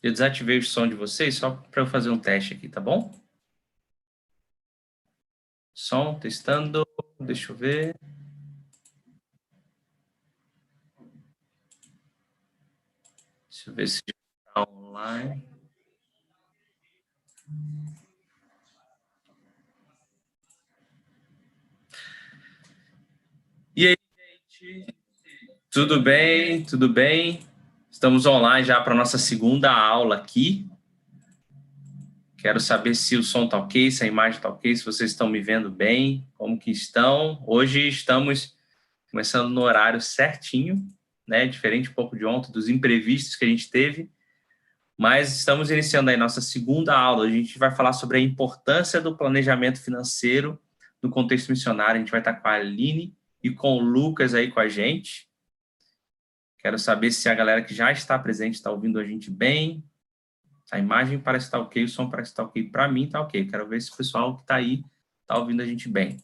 Eu desativei o som de vocês só para eu fazer um teste aqui, tá bom? Som, testando. Deixa eu ver. Deixa eu ver se está online. E aí, gente? Tudo bem? Tudo bem? Estamos online já para a nossa segunda aula aqui. Quero saber se o som está ok, se a imagem está ok, se vocês estão me vendo bem, como que estão. Hoje estamos começando no horário certinho, né? Diferente um pouco de ontem, dos imprevistos que a gente teve. Mas estamos iniciando aí nossa segunda aula. A gente vai falar sobre a importância do planejamento financeiro no contexto missionário. A gente vai estar com a Aline e com o Lucas aí com a gente. Quero saber se a galera que já está presente está ouvindo a gente bem. A imagem parece estar ok, o som parece estar ok. Para mim está ok. Quero ver se o pessoal que está aí está ouvindo a gente bem.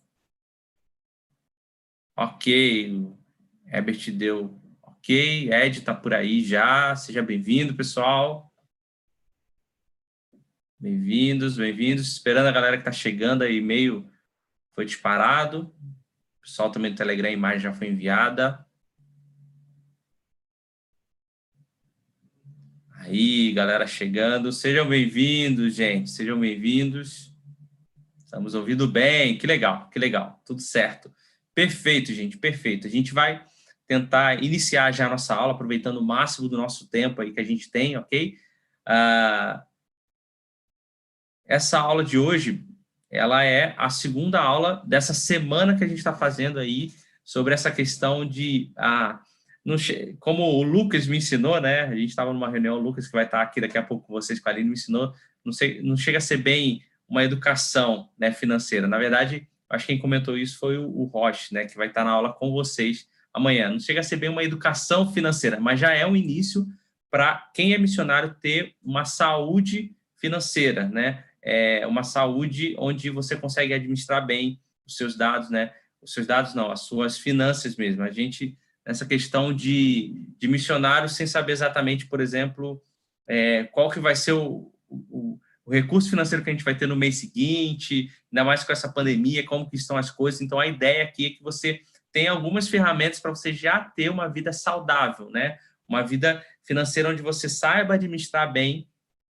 Ok, o Herbert deu ok. Ed está por aí já. Seja bem-vindo, pessoal. Bem-vindos, bem-vindos. Esperando a galera que está chegando aí, e-mail foi disparado. O pessoal também do Telegram, a imagem já foi enviada. Aí, galera chegando. Sejam bem-vindos, gente. Sejam bem-vindos. Estamos ouvindo bem. Que legal, que legal. Tudo certo. Perfeito, gente, perfeito. A gente vai tentar iniciar já a nossa aula, aproveitando o máximo do nosso tempo aí que a gente tem, ok? Essa aula de hoje, ela é a segunda aula dessa semana que a gente está fazendo aí sobre essa questão de... como o Lucas me ensinou, né? A gente estava numa reunião, o Lucas, que vai estar aqui daqui a pouco com vocês, com a Aline, me ensinou, não chega a ser bem uma educação, né, financeira. Na verdade, acho que quem comentou isso foi o Roche, né, que vai estar na aula com vocês amanhã. Não chega a ser bem uma educação financeira, mas já é um início para quem é missionário ter uma saúde financeira, né? Uma saúde onde você consegue administrar bem os seus dados, né? Os seus dados não, as suas finanças mesmo. A gente, nessa questão de missionário, sem saber exatamente, por exemplo, qual que vai ser o recurso financeiro que a gente vai ter no mês seguinte, ainda mais com essa pandemia, como que estão as coisas. Então, a ideia aqui é que você tenha algumas ferramentas para você já ter uma vida saudável, né? Uma vida financeira onde você saiba administrar bem.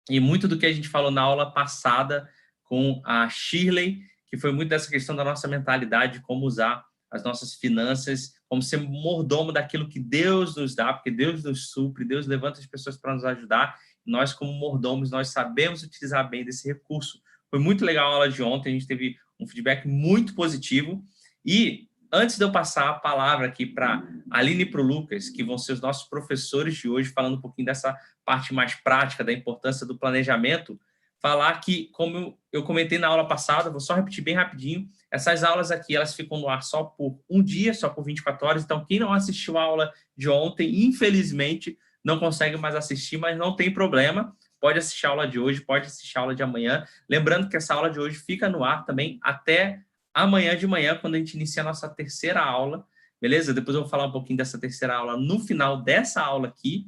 E muito do que a gente falou na aula passada com a Shirley, que foi muito dessa questão da nossa mentalidade, como usar as nossas finanças, como ser mordomo daquilo que Deus nos dá, porque Deus nos supre, Deus levanta as pessoas para nos ajudar. Nós, como mordomos, nós sabemos utilizar bem desse recurso. Foi muito legal a aula de ontem, a gente teve um feedback muito positivo. E antes de eu passar a palavra aqui para a Aline e para o Lucas, que vão ser os nossos professores de hoje, falando um pouquinho dessa parte mais prática da importância do planejamento, falar que, como eu comentei na aula passada, vou só repetir bem rapidinho, essas aulas aqui, elas ficam no ar só por um dia, só por 24 horas, então quem não assistiu a aula de ontem, infelizmente, não consegue mais assistir, mas não tem problema, pode assistir a aula de hoje, pode assistir a aula de amanhã, lembrando que essa aula de hoje fica no ar também até amanhã de manhã, quando a gente inicia a nossa terceira aula, beleza? Depois eu vou falar um pouquinho dessa terceira aula no final dessa aula aqui.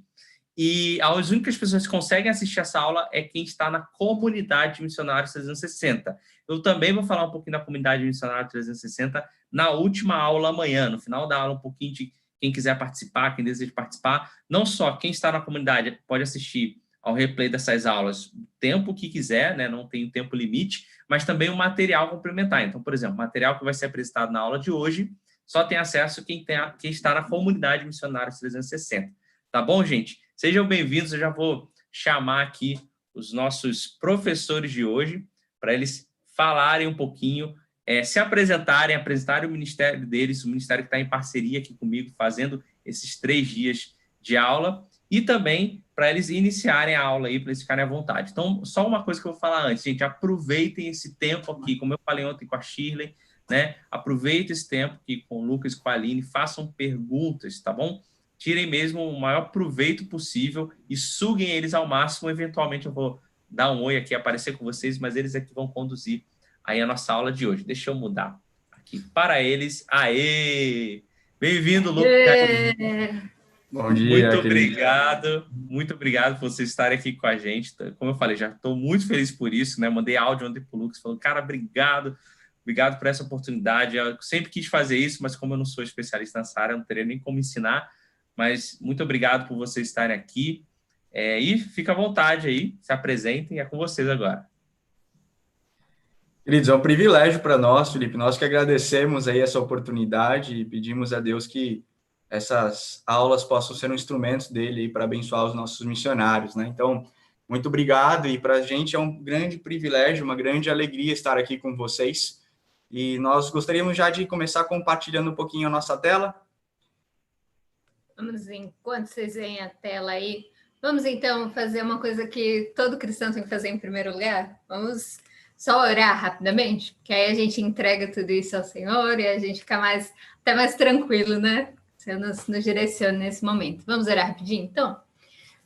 E as únicas pessoas que conseguem assistir essa aula é quem está na comunidade de Missionários 360. Eu também vou falar um pouquinho da comunidade de Missionários 360 na última aula amanhã, no final da aula, um pouquinho de quem quiser participar, quem deseja participar. Não só quem está na comunidade pode assistir ao replay dessas aulas o tempo que quiser, né? Não tem tempo limite, mas também o material complementar. Então, por exemplo, o material que vai ser apresentado na aula de hoje só tem acesso quem está na comunidade Missionários 360. Tá bom, gente? Sejam bem-vindos, eu já vou chamar aqui os nossos professores de hoje para eles falarem um pouquinho, se apresentarem o ministério deles, o ministério que está em parceria aqui comigo, fazendo esses 3 dias de aula, e também para eles iniciarem a aula aí, para eles ficarem à vontade. Então, só uma coisa que eu vou falar antes, gente, aproveitem esse tempo aqui, como eu falei ontem com a Shirley, né? Aproveitem esse tempo aqui com o Lucas e com a Aline, façam perguntas, tá bom? Tirem mesmo o maior proveito possível e suguem eles ao máximo. Eventualmente eu vou dar um oi aqui, aparecer com vocês, mas eles é que vão conduzir aí a nossa aula de hoje. Deixa eu mudar aqui para eles. Aê! Bem-vindo, Lucas. Bom dia, querido. Muito obrigado por vocês estarem aqui com a gente. Como eu falei, já estou muito feliz por isso, né? Mandei áudio ontem para o Lucas, falando, cara, obrigado por essa oportunidade. Eu sempre quis fazer isso, mas como eu não sou especialista nessa área, eu não teria nem como ensinar. Mas muito obrigado por vocês estarem aqui. E fica à vontade aí, se apresentem, é com vocês agora. Queridos, é um privilégio para nós, Felipe. Nós que agradecemos aí essa oportunidade e pedimos a Deus que essas aulas possam ser um instrumento dele para abençoar os nossos missionários, né? Então, muito obrigado, e para a gente é um grande privilégio, uma grande alegria estar aqui com vocês. E nós gostaríamos já de começar compartilhando um pouquinho a nossa tela. Vamos, enquanto vocês veem a tela aí, vamos então fazer uma coisa que todo cristão tem que fazer em primeiro lugar. Vamos só orar rapidamente, porque aí a gente entrega tudo isso ao Senhor e a gente fica até mais tranquilo, né? O Senhor nos direciona nesse momento. Vamos orar rapidinho, então?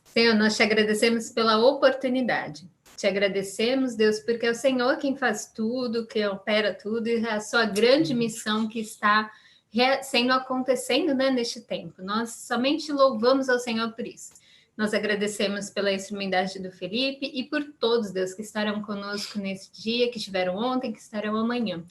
Senhor, nós te agradecemos pela oportunidade. Te agradecemos, Deus, porque é o Senhor quem faz tudo, quem opera tudo, e a sua grande missão que está acontecendo, né, neste tempo. Nós somente louvamos ao Senhor por isso. Nós agradecemos pela instrumentalidade do Felipe e por todos, Deus, que estarão conosco nesse dia, que estiveram ontem, que estarão amanhã.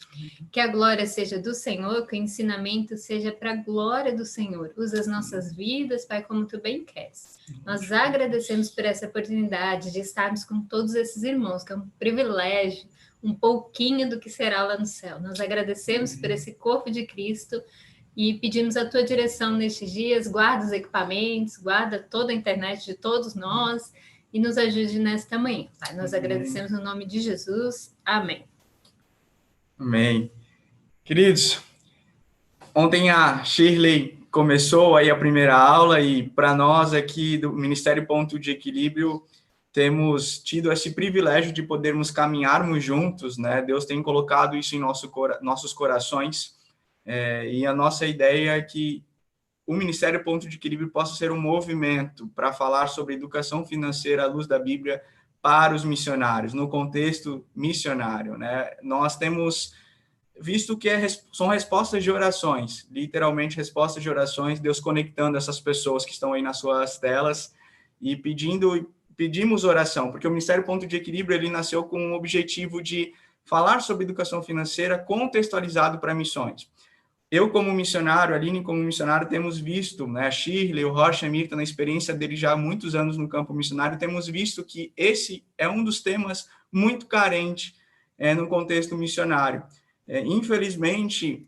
Que a glória seja do Senhor, que o ensinamento seja para a glória do Senhor. Usa as nossas vidas, Pai, como tu bem queres. Nós agradecemos por essa oportunidade de estarmos com todos esses irmãos, que é um privilégio, um pouquinho do que será lá no céu. Nós agradecemos por esse corpo de Cristo e pedimos a tua direção nestes dias. Guarda os equipamentos, guarda toda a internet de todos nós e nos ajude nesta manhã. Pai, nós agradecemos no nome de Jesus. Amém. Amém. Queridos, ontem a Shirley começou aí a primeira aula e para nós aqui do Ministério Ponto de Equilíbrio temos tido esse privilégio de podermos caminharmos juntos, né? Deus tem colocado isso em nossos corações, e a nossa ideia é que o Ministério Ponto de Equilíbrio possa ser um movimento para falar sobre educação financeira à luz da Bíblia para os missionários, no contexto missionário, né? Nós temos visto que são respostas de orações, literalmente respostas de orações, Deus conectando essas pessoas que estão aí nas suas telas e pedimos oração, porque o Ministério Ponto de Equilíbrio ele nasceu com o objetivo de falar sobre educação financeira contextualizado para missões. Eu, como missionário, a Aline, como missionário, temos visto, né, a Shirley, o Rocha, a Mirta, na experiência dele já há muitos anos no campo missionário, temos visto que esse é um dos temas muito carente no contexto missionário. Infelizmente,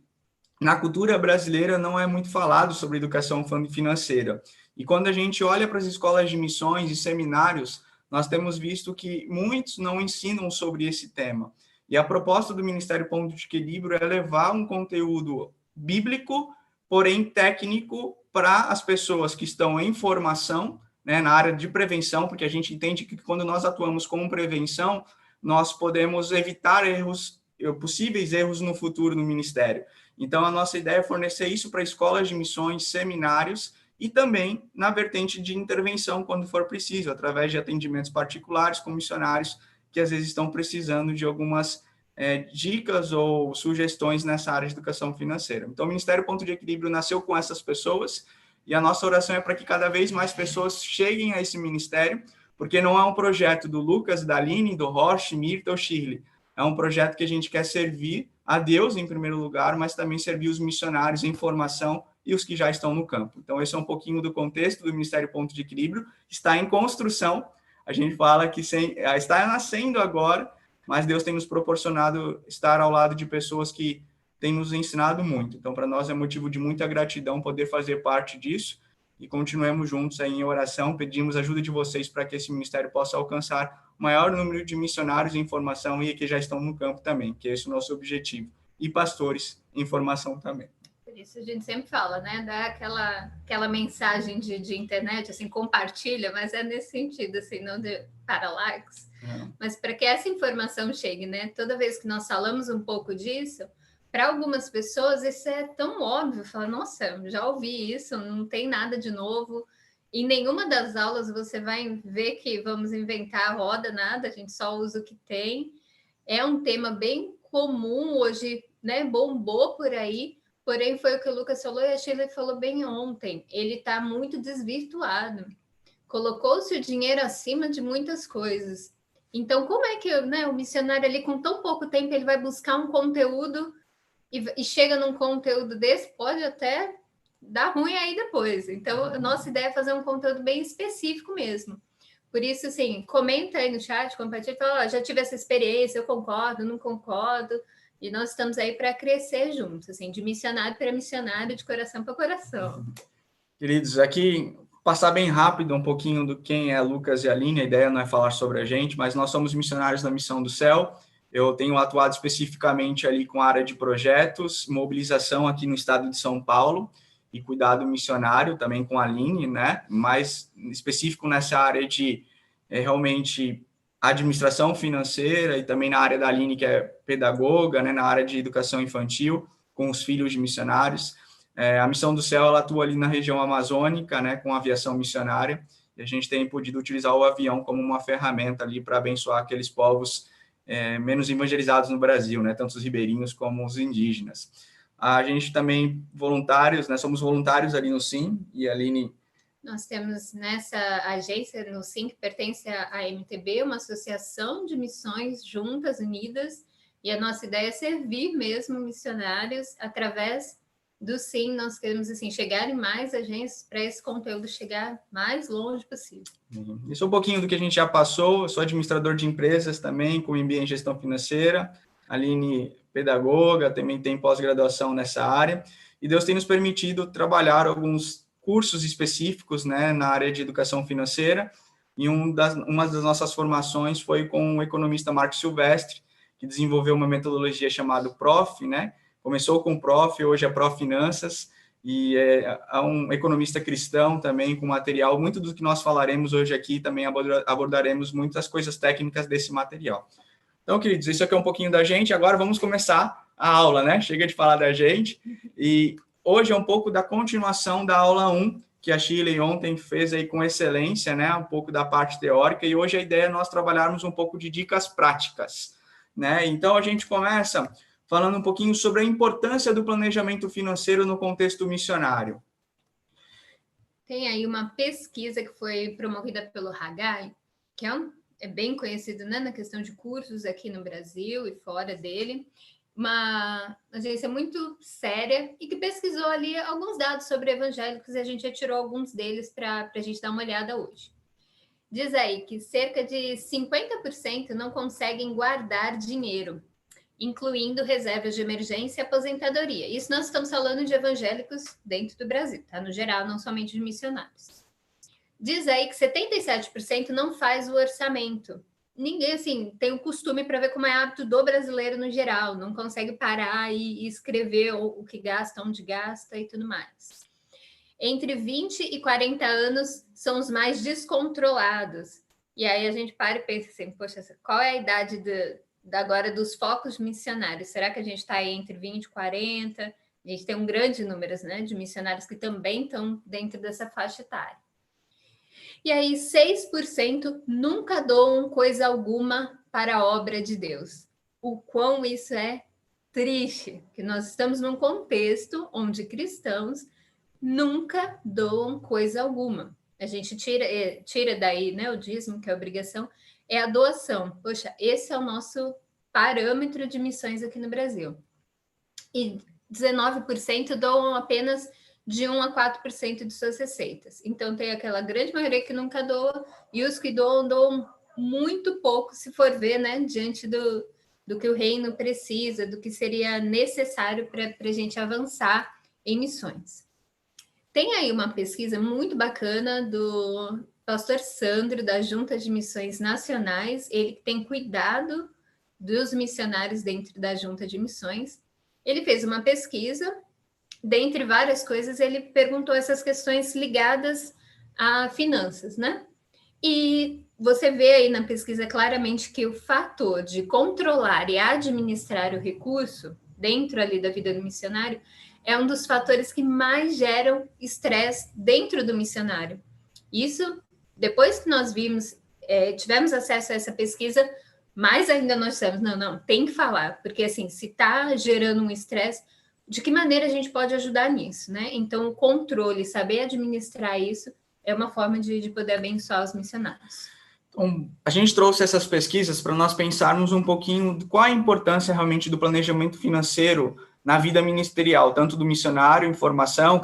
na cultura brasileira não é muito falado sobre educação financeira. E quando a gente olha para as escolas de missões e seminários, nós temos visto que muitos não ensinam sobre esse tema. E a proposta do Ministério Ponto de Equilíbrio é levar um conteúdo bíblico, porém técnico, para as pessoas que estão em formação, né, na área de prevenção, porque a gente entende que quando nós atuamos com prevenção, nós podemos evitar possíveis erros no futuro no ministério. Então, a nossa ideia é fornecer isso para escolas de missões, seminários e também na vertente de intervenção, quando for preciso, através de atendimentos particulares com missionários que às vezes estão precisando de algumas dicas ou sugestões nessa área de educação financeira. Então, o Ministério Ponto de Equilíbrio nasceu com essas pessoas e a nossa oração é para que cada vez mais pessoas cheguem a esse ministério, porque não é um projeto do Lucas, da Aline, do Roche, Mirta ou Shirley. É um projeto que a gente quer servir a Deus em primeiro lugar, mas também servir os missionários em formação e os que já estão no campo. Então, esse é um pouquinho do contexto do Ministério Ponto de Equilíbrio. Está em construção. A gente fala que está nascendo agora, mas Deus tem nos proporcionado estar ao lado de pessoas que têm nos ensinado muito. Então, para nós é motivo de muita gratidão poder fazer parte disso e continuemos juntos aí em oração. Pedimos a ajuda de vocês para que esse ministério possa alcançar o maior número de missionários em formação e que já estão no campo também, que esse é o nosso objetivo. E pastores em formação também. Por isso a gente sempre fala, né? Dá aquela mensagem de internet, assim, compartilha, mas é nesse sentido, assim, não para likes, mas para que essa informação chegue, né? Toda vez que nós falamos um pouco disso, para algumas pessoas isso é tão óbvio, fala, nossa, já ouvi isso, não tem nada de novo. Em nenhuma das aulas você vai ver que vamos inventar a roda, nada, a gente só usa o que tem. É um tema bem comum hoje, né? Bombou por aí, Porém, foi o que o Lucas falou e a Shirley falou bem ontem. Ele está muito desvirtuado. Colocou-se o dinheiro acima de muitas coisas. Então, como é que, né, o missionário ali, com tão pouco tempo, ele vai buscar um conteúdo e chega num conteúdo desse? Pode até dar ruim aí depois. Então, a nossa ideia é fazer um conteúdo bem específico mesmo. Por isso, assim, comenta aí no chat, compartilha, fala, já tive essa experiência, eu concordo, não concordo. E nós estamos aí para crescer juntos, assim, de missionário para missionário, de coração para coração. Queridos, aqui passar bem rápido um pouquinho do quem é Lucas e Aline. A ideia não é falar sobre a gente, mas nós somos missionários da Missão do Céu. Eu tenho atuado especificamente ali com a área de projetos, mobilização aqui no estado de São Paulo e cuidado missionário também com a Aline, né? Mais específico nessa área de realmente administração financeira e também na área da Aline, que é pedagoga, né? Na área de educação infantil com os filhos de missionários. A Missão do Céu, ela atua ali na região amazônica, né, com aviação missionária, e a gente tem podido utilizar o avião como uma ferramenta ali para abençoar aqueles povos menos evangelizados no Brasil, né, tanto os ribeirinhos como os indígenas. A gente também, voluntários, né, somos voluntários ali no SIM, e a Aline... Nós temos nessa agência no SIM, que pertence à MTB, uma associação de missões juntas, unidas, e a nossa ideia é servir mesmo missionários através do SIM. Nós queremos assim, chegar em mais agências para esse conteúdo chegar mais longe possível. Isso é um pouquinho do que a gente já passou. Eu sou administrador de empresas também, com MBA em gestão financeira. A Aline, pedagoga, também tem pós-graduação nessa área. E Deus tem nos permitido trabalhar alguns cursos específicos, né, na área de educação financeira. E uma das nossas formações foi com o economista Marco Silvestre, que desenvolveu uma metodologia chamada PROF, né? Começou com o Prof, hoje é Profinanças, e é um economista cristão também, com material. Muito do que nós falaremos hoje aqui, também abordaremos muitas coisas técnicas desse material. Então, queridos, isso aqui é um pouquinho da gente. Agora vamos começar a aula, né? Chega de falar da gente. E hoje é um pouco da continuação da aula 1, que a Shirley ontem fez aí com excelência, né? Um pouco da parte teórica, e hoje a ideia é nós trabalharmos um pouco de dicas práticas, né? Então, a gente começa falando um pouquinho sobre a importância do planejamento financeiro no contexto missionário. Tem aí uma pesquisa que foi promovida pelo Haggai, que é bem conhecido, né, na questão de cursos aqui no Brasil e fora dele, uma agência muito séria e que pesquisou ali alguns dados sobre evangélicos, e a gente já tirou alguns deles para a gente dar uma olhada hoje. Diz aí que cerca de 50% não conseguem guardar dinheiro, incluindo reservas de emergência e aposentadoria. Isso nós estamos falando de evangélicos dentro do Brasil, tá? No geral, não somente de missionários. Diz aí que 77% não faz o orçamento. Ninguém, assim, tem o costume para ver como é hábito do brasileiro no geral, não consegue parar e escrever o que gasta, onde gasta e tudo mais. Entre 20 e 40 anos são os mais descontrolados. E aí a gente para e pensa assim, poxa, qual é a idade agora dos focos missionários? Será que a gente está aí entre 20 e 40? A gente tem um grande número, né, de missionários que também estão dentro dessa faixa etária. E aí 6% nunca doam coisa alguma para a obra de Deus. O quão isso é triste, que nós estamos num contexto onde cristãos nunca doam coisa alguma. A gente tira daí, né, o dízimo, que é a obrigação, é a doação. Poxa, esse é o nosso parâmetro de missões aqui no Brasil. E 19% doam apenas de 1 a 4% de suas receitas. Então, tem aquela grande maioria que nunca doa, e os que doam muito pouco, se for ver, né, diante do que o reino precisa, do que seria necessário para a gente avançar em missões. Tem aí uma pesquisa muito bacana do pastor Sandro, da Junta de Missões Nacionais, ele que tem cuidado dos missionários dentro da Junta de Missões. Ele fez uma pesquisa, dentre várias coisas, ele perguntou essas questões ligadas a finanças, né? E você vê aí na pesquisa claramente que o fator de controlar e administrar o recurso dentro ali da vida do missionário é um dos fatores que mais geram estresse dentro do missionário. Isso, depois que nós tivemos acesso a essa pesquisa, mais ainda nós dissemos, não, tem que falar, porque assim, se está gerando um estresse, de que maneira a gente pode ajudar nisso, né? Então, o controle, saber administrar isso, é uma forma de poder abençoar os missionários. Então, a gente trouxe essas pesquisas para nós pensarmos um pouquinho de qual a importância realmente do planejamento financeiro na vida ministerial, tanto do missionário em formação,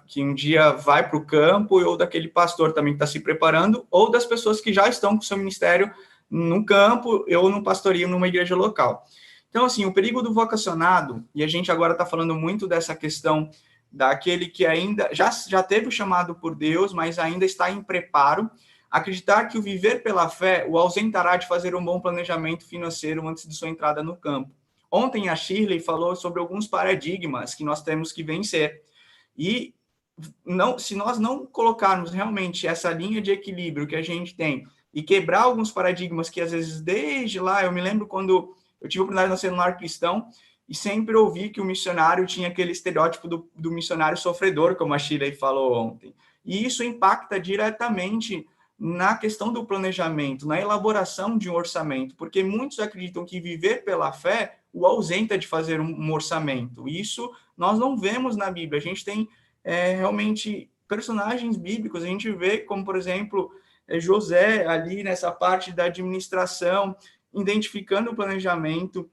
que um dia vai para o campo, ou daquele pastor também que está se preparando, ou das pessoas que já estão com o seu ministério no campo ou no pastorio numa igreja local. Então, assim, o perigo do vocacionado, e a gente agora está falando muito dessa questão daquele que ainda já teve o chamado por Deus, mas ainda está em preparo, acreditar que o viver pela fé o ausentará de fazer um bom planejamento financeiro antes de sua entrada no campo. Ontem a Shirley falou sobre alguns paradigmas que nós temos que vencer. E se nós não colocarmos realmente essa linha de equilíbrio que a gente tem e quebrar alguns paradigmas que, às vezes, desde lá, eu me lembro quando eu tive a oportunidade de nascer no lar cristão e sempre ouvi que o missionário tinha aquele estereótipo do missionário sofredor, como a Shirley falou ontem. E isso impacta diretamente na questão do planejamento, na elaboração de um orçamento, porque muitos acreditam que viver pela fé o ausenta de fazer um orçamento. Isso nós não vemos na Bíblia. A gente tem realmente personagens bíblicos, a gente vê como, por exemplo, José ali nessa parte da administração, identificando o planejamento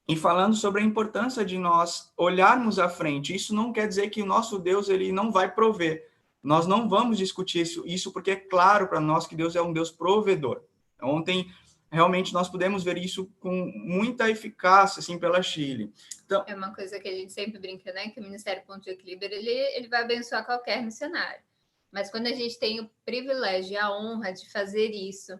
e falando sobre a importância de nós olharmos à frente. Isso não quer dizer que o nosso Deus ele não vai prover. Nós não vamos discutir isso porque é claro para nós que Deus é um Deus provedor. Ontem, realmente, nós pudemos ver isso com muita eficácia, assim, pela Shirley. Então, é uma coisa que a gente sempre brinca, né? Que o Ministério Ponto de Equilíbrio, ele vai abençoar qualquer missionário. Mas quando a gente tem o privilégio e a honra de fazer isso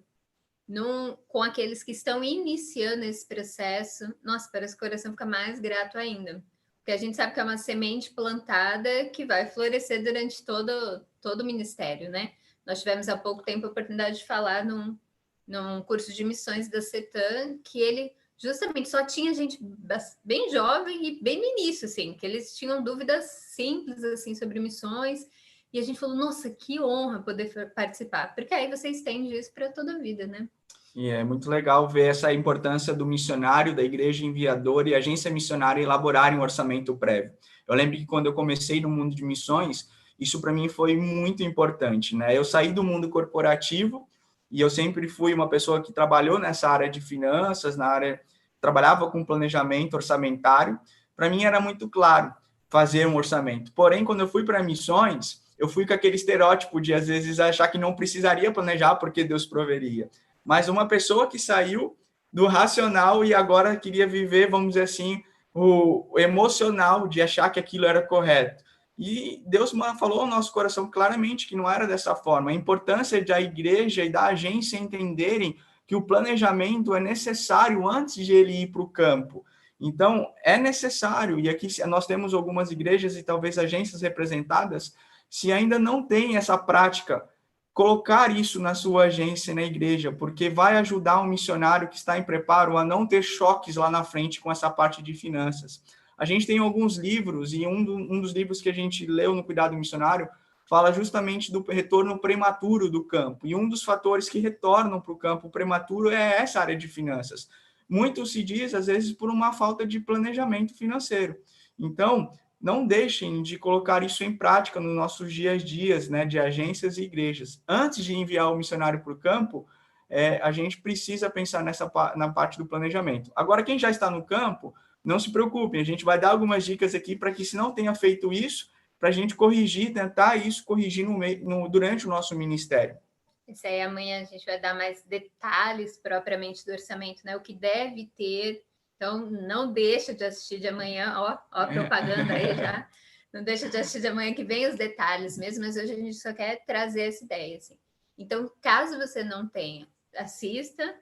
com aqueles que estão iniciando esse processo, nossa, parece que o coração fica mais grato ainda. Porque a gente sabe que é uma semente plantada que vai florescer durante todo o ministério, né? Nós tivemos há pouco tempo a oportunidade de falar num curso de missões da CETAM, que ele justamente só tinha gente bem jovem e bem no início, assim, que eles tinham dúvidas simples, assim, sobre missões, e a gente falou, nossa, que honra poder participar, porque aí você estende isso para toda a vida, né? E é muito legal ver essa importância do missionário, da igreja enviadora e agência missionária elaborarem um orçamento prévio. Eu lembro que quando eu comecei no mundo de missões, isso para mim foi muito importante, né? Eu saí do mundo corporativo e eu sempre fui uma pessoa que trabalhou nessa área de finanças, trabalhava com planejamento orçamentário. Para mim era muito claro fazer um orçamento. Porém, quando eu fui para missões, eu fui com aquele estereótipo de, às vezes, achar que não precisaria planejar porque Deus proveria. Mas uma pessoa que saiu do racional e agora queria viver, vamos dizer assim, o emocional de achar que aquilo era correto. E Deus falou ao nosso coração claramente que não era dessa forma. A importância da igreja e da agência entenderem que o planejamento é necessário antes de ele ir para o campo. Então, é necessário, e aqui nós temos algumas igrejas e talvez agências representadas, se ainda não tem essa prática, colocar isso na sua agência, na igreja, porque vai ajudar um missionário que está em preparo a não ter choques lá na frente com essa parte de finanças. A gente tem alguns livros, e um dos livros que a gente leu no Cuidado Missionário fala justamente do retorno prematuro do campo. E um dos fatores que retornam para o campo prematuro é essa área de finanças. Muito se diz, às vezes, por uma falta de planejamento financeiro. Então, não deixem de colocar isso em prática nos nossos dias a dias, né, de agências e igrejas. Antes de enviar o missionário para o campo, a gente precisa pensar na parte do planejamento. Agora, quem já está no campo, não se preocupem, a gente vai dar algumas dicas aqui para que, se não tenha feito isso, para a gente corrigir, tentar isso, corrigir durante o nosso ministério. Isso aí, amanhã a gente vai dar mais detalhes propriamente do orçamento, né? O que deve ter. Então, não deixa de assistir de amanhã, ó a propaganda aí já. Não deixa de assistir de amanhã que vem os detalhes mesmo, mas hoje a gente só quer trazer essa ideia, assim. Então, caso você não tenha, assista,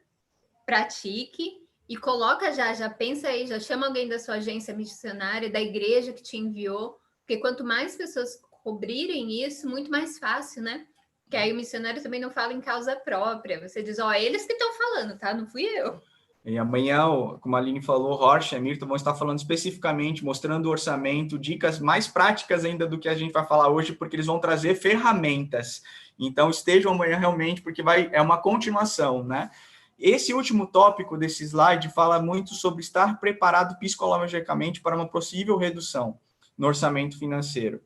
pratique e coloca já pensa aí, já chama alguém da sua agência missionária, da igreja que te enviou, porque quanto mais pessoas cobrirem isso, muito mais fácil, né? Porque aí o missionário também não fala em causa própria. Você diz, eles que estão falando, tá? Não fui eu. E amanhã, como a Aline falou, Horst e Hamilton vão estar falando especificamente, mostrando o orçamento, dicas mais práticas ainda do que a gente vai falar hoje, porque eles vão trazer ferramentas. Então, estejam amanhã realmente, porque é uma continuação, né? Esse último tópico desse slide fala muito sobre estar preparado psicologicamente para uma possível redução. no orçamento financeiro.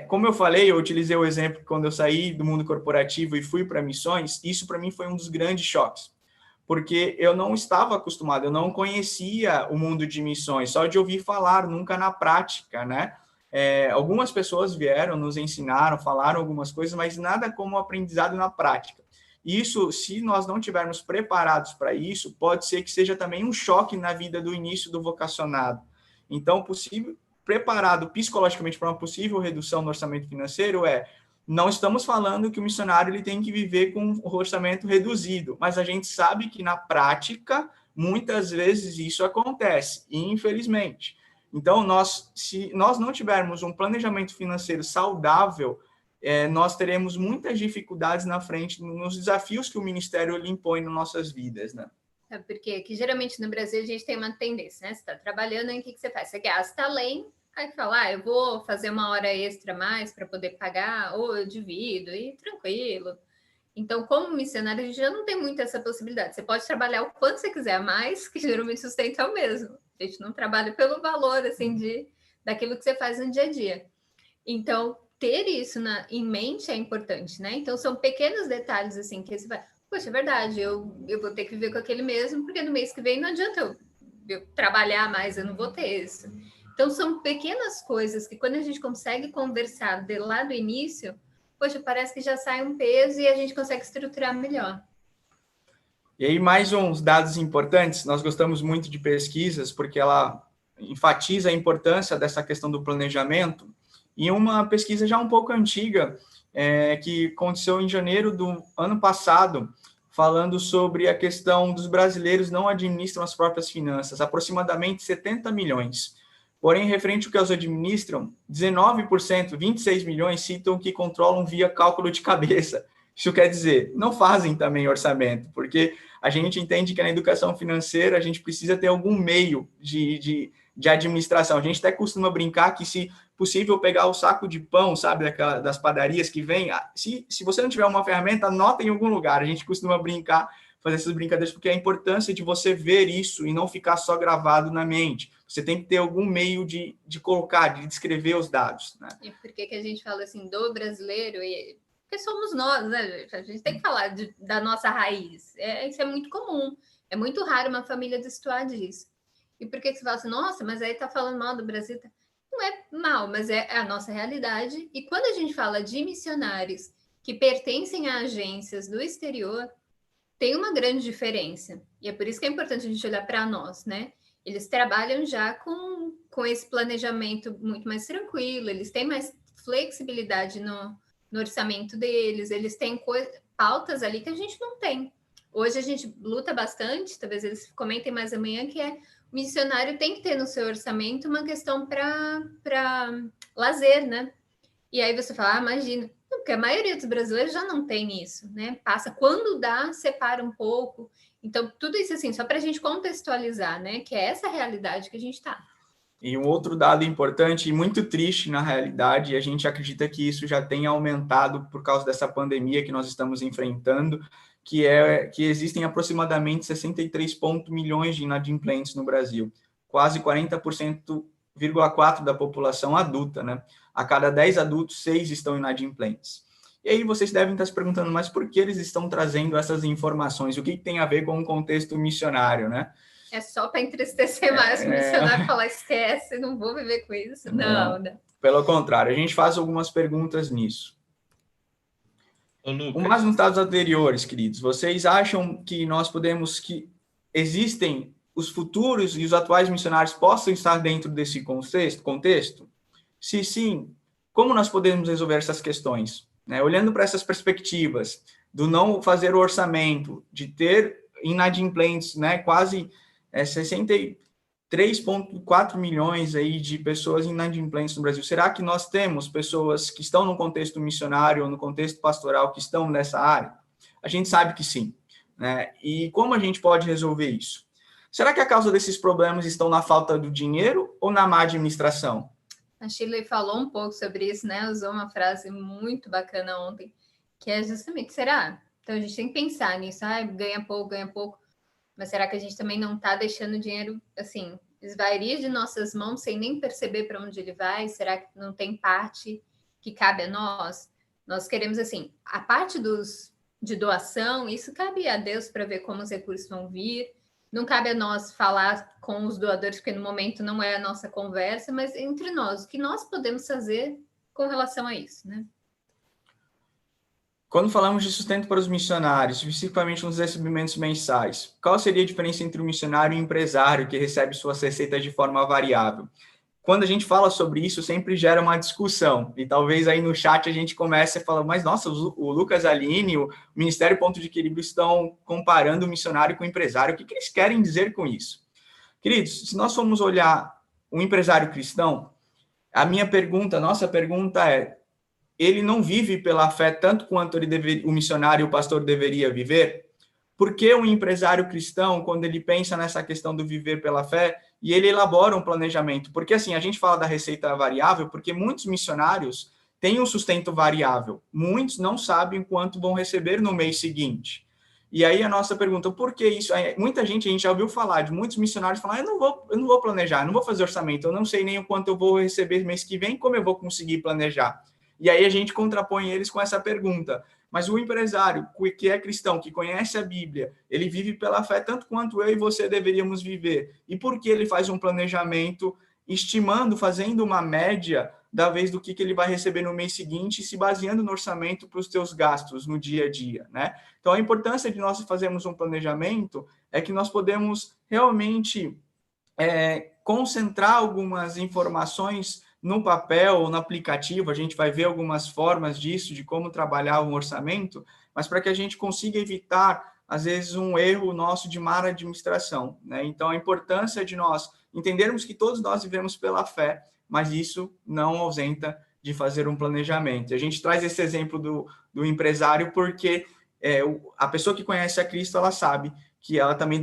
Como eu falei, eu utilizei o exemplo que quando eu saí do mundo corporativo e fui para missões, isso para mim foi um dos grandes choques, porque eu não estava acostumado, eu não conhecia o mundo de missões, só de ouvir falar, nunca na prática, né? Algumas pessoas vieram, nos ensinaram, falaram algumas coisas, mas nada como aprendizado na prática. Isso, se nós não tivermos preparados para isso, pode ser que seja também um choque na vida do início do vocacionado. Então, preparado psicologicamente para uma possível redução no orçamento financeiro não estamos falando que o missionário ele tem que viver com o orçamento reduzido, mas a gente sabe que na prática, muitas vezes isso acontece, infelizmente. Então, se nós não tivermos um planejamento financeiro saudável, nós teremos muitas dificuldades na frente nos desafios que o ministério lhe impõe nas nossas vidas, né? Porque aqui, geralmente no Brasil a gente tem uma tendência, né? Você está trabalhando, aí o que você faz? Você gasta além, aí fala, eu vou fazer uma hora extra a mais para poder pagar, ou eu divido, e tranquilo. Então, como missionário, a gente já não tem muito essa possibilidade. Você pode trabalhar o quanto você quiser a mais, que geralmente o sustento é o mesmo. A gente não trabalha pelo valor, assim, daquilo que você faz no dia a dia. Então, ter isso em mente é importante, né? Então, são pequenos detalhes, assim, que você vai... Poxa, é verdade, eu vou ter que viver com aquele mesmo, porque no mês que vem não adianta eu trabalhar mais, eu não vou ter isso. Então, são pequenas coisas que quando a gente consegue conversar de lá do início, poxa, parece que já sai um peso e a gente consegue estruturar melhor. E aí, mais uns dados importantes, nós gostamos muito de pesquisas, porque ela enfatiza a importância dessa questão do planejamento, e uma pesquisa já um pouco antiga, que aconteceu em janeiro do ano passado, falando sobre a questão dos brasileiros não administram as próprias finanças, aproximadamente 70 milhões. Porém, referente ao que eles administram, 19%, 26 milhões, citam que controlam via cálculo de cabeça. Isso quer dizer, não fazem também orçamento, porque a gente entende que na educação financeira a gente precisa ter algum meio de administração. A gente até costuma brincar que, se possível, pegar o saco de pão, sabe, das padarias que vem, se você não tiver uma ferramenta, anota em algum lugar. A gente costuma brincar, fazer essas brincadeiras, porque a importância de você ver isso e não ficar só gravado na mente. Você tem que ter algum meio de colocar, de descrever os dados, né? E por que a gente fala assim do brasileiro? Porque somos nós, né? A gente tem que falar da nossa raiz. Isso é muito comum. É muito raro uma família destoar disso. E por que você fala assim, nossa, mas aí tá falando mal do Brasil? Não é mal, mas é a nossa realidade. E quando a gente fala de missionários que pertencem a agências do exterior, tem uma grande diferença. E é por isso que é importante a gente olhar para nós, né? Eles trabalham já com esse planejamento muito mais tranquilo, eles têm mais flexibilidade no orçamento deles, eles têm pautas ali que a gente não tem. Hoje a gente luta bastante, talvez eles comentem mais amanhã, que o missionário tem que ter no seu orçamento uma questão para lazer, né? E aí você fala, imagina, porque a maioria dos brasileiros já não tem isso, né? Passa, quando dá, separa um pouco. Então, tudo isso assim, só para a gente contextualizar, né? Que é essa realidade que a gente está. E um outro dado importante e muito triste na realidade, e a gente acredita que isso já tenha aumentado por causa dessa pandemia que nós estamos enfrentando, que existem aproximadamente 63 milhões de inadimplentes no Brasil, quase 40,4% da população adulta, né? A cada 10 adultos, 6 estão inadimplentes. E aí vocês devem estar se perguntando, mas por que eles estão trazendo essas informações? O que tem a ver com o contexto missionário, né? É só para entristecer mais o missionário, falar, esquece, não vou viver com isso. Não. Pelo contrário, a gente faz algumas perguntas nisso. Com base nos dados anteriores, queridos, vocês acham que que existem os futuros e os atuais missionários possam estar dentro desse contexto? Se sim, como nós podemos resolver essas questões? Né? Olhando para essas perspectivas do não fazer o orçamento, de ter inadimplentes, né, quase 63,4 milhões aí de pessoas inadimplentes no Brasil. Será que nós temos pessoas que estão no contexto missionário ou no contexto pastoral que estão nessa área? A gente sabe que sim. Né? E como a gente pode resolver isso? Será que a causa desses problemas estão na falta do dinheiro ou na má administração? A Shirley falou um pouco sobre isso, né? Usou uma frase muito bacana ontem, que é justamente, será? Então a gente tem que pensar nisso, ganha pouco, mas será que a gente também não está deixando o dinheiro, assim, esvairia de nossas mãos sem nem perceber para onde ele vai? Será que não tem parte que cabe a nós? Nós queremos, assim, a parte de doação, isso cabe a Deus para ver como os recursos vão vir. Não cabe a nós falar com os doadores, porque no momento não é a nossa conversa, mas entre nós, o que nós podemos fazer com relação a isso, né? Quando falamos de sustento para os missionários, especificamente nos recebimentos mensais, qual seria a diferença entre o missionário e o empresário que recebe suas receitas de forma variável? Quando a gente fala sobre isso, sempre gera uma discussão. E talvez aí no chat a gente comece a falar, mas nossa, o Lucas Aline, o Ministério Ponto de Equilíbrio estão comparando o missionário com o empresário. O que eles querem dizer com isso? Queridos, se nós formos olhar um empresário cristão, a nossa pergunta é, ele não vive pela fé tanto quanto o missionário e o pastor deveria viver? Por que um empresário cristão, quando ele pensa nessa questão do viver pela fé, e ele elabora um planejamento? Porque assim, a gente fala da receita variável, porque muitos missionários têm um sustento variável. Muitos não sabem quanto vão receber no mês seguinte. E aí a nossa pergunta, por que isso? Muita gente, a gente já ouviu falar de muitos missionários falar, eu não vou planejar, eu não vou fazer orçamento, eu não sei nem o quanto eu vou receber mês que vem, como eu vou conseguir planejar? E aí a gente contrapõe eles com essa pergunta. Mas o empresário que é cristão, que conhece a Bíblia, ele vive pela fé tanto quanto eu e você deveríamos viver. E por que ele faz um planejamento estimando, fazendo uma média da vez do que ele vai receber no mês seguinte, se baseando no orçamento para os seus gastos no dia a dia, né? Então, a importância de nós fazermos um planejamento é que nós podemos realmente concentrar algumas informações no papel ou no aplicativo. A gente vai ver algumas formas disso, de como trabalhar um orçamento, mas para que a gente consiga evitar, às vezes, um erro nosso de má administração, né? Então, a importância de nós entendermos que todos nós vivemos pela fé, mas isso não ausenta de fazer um planejamento. A gente traz esse exemplo do empresário porque a pessoa que conhece a Cristo, ela sabe que ela também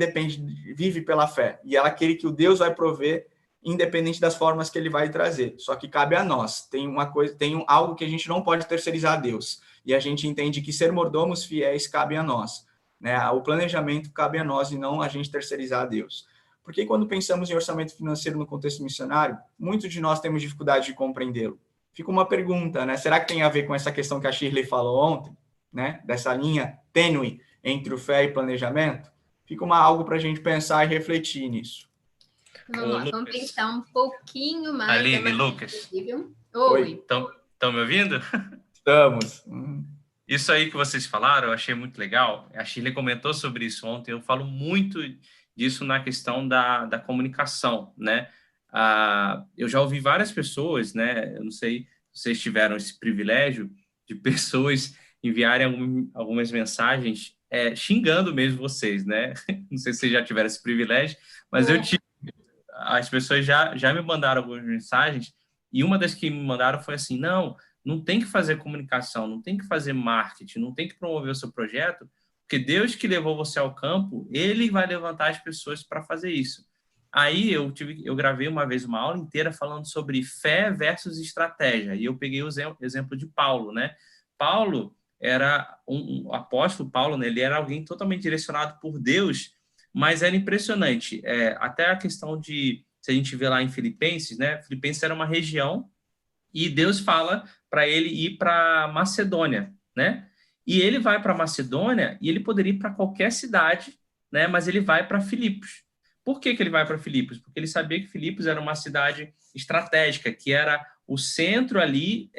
vive pela fé, e ela quer que o Deus vai prover, independente das formas que ele vai trazer. Só que cabe a nós. Tem algo que a gente não pode terceirizar a Deus. E a gente entende que ser mordomos fiéis cabe a nós, né? O planejamento cabe a nós e não a gente terceirizar a Deus. Porque quando pensamos em orçamento financeiro no contexto missionário, muitos de nós temos dificuldade de compreendê-lo. Fica uma pergunta, né? Será que tem a ver com essa questão que a Shirley falou ontem, né? Dessa linha tênue entre o fé e planejamento? Fica algo para a gente pensar e refletir nisso. Vamos pensar um pouquinho mais. Aline, Lucas. Oi. Estão me ouvindo? Estamos. Isso aí que vocês falaram, eu achei muito legal. A Shirley comentou sobre isso ontem. Eu falo muito disso na questão da comunicação, né? Eu já ouvi várias pessoas, né? Eu não sei se vocês tiveram esse privilégio de pessoas enviarem algumas mensagens xingando mesmo vocês, né? Não sei se vocês já tiveram esse privilégio, mas eu tive. As pessoas já me mandaram algumas mensagens, e uma das que me mandaram foi assim, não tem que fazer comunicação, não tem que fazer marketing, não tem que promover o seu projeto, porque Deus que levou você ao campo, Ele vai levantar as pessoas para fazer isso. Aí eu gravei uma vez uma aula inteira falando sobre fé versus estratégia, e eu peguei o exemplo de Paulo, né? Paulo era um apóstolo, Paulo, né? Ele era alguém totalmente direcionado por Deus, mas era impressionante. Até a questão se a gente vê lá em Filipenses, né? Filipenses era uma região e Deus fala para ele ir para Macedônia, né? E ele vai para Macedônia e ele poderia ir para qualquer cidade, né? Mas ele vai para Filipos. Por que ele vai para Filipos? Porque ele sabia que Filipos era uma cidade estratégica, que era o centro ali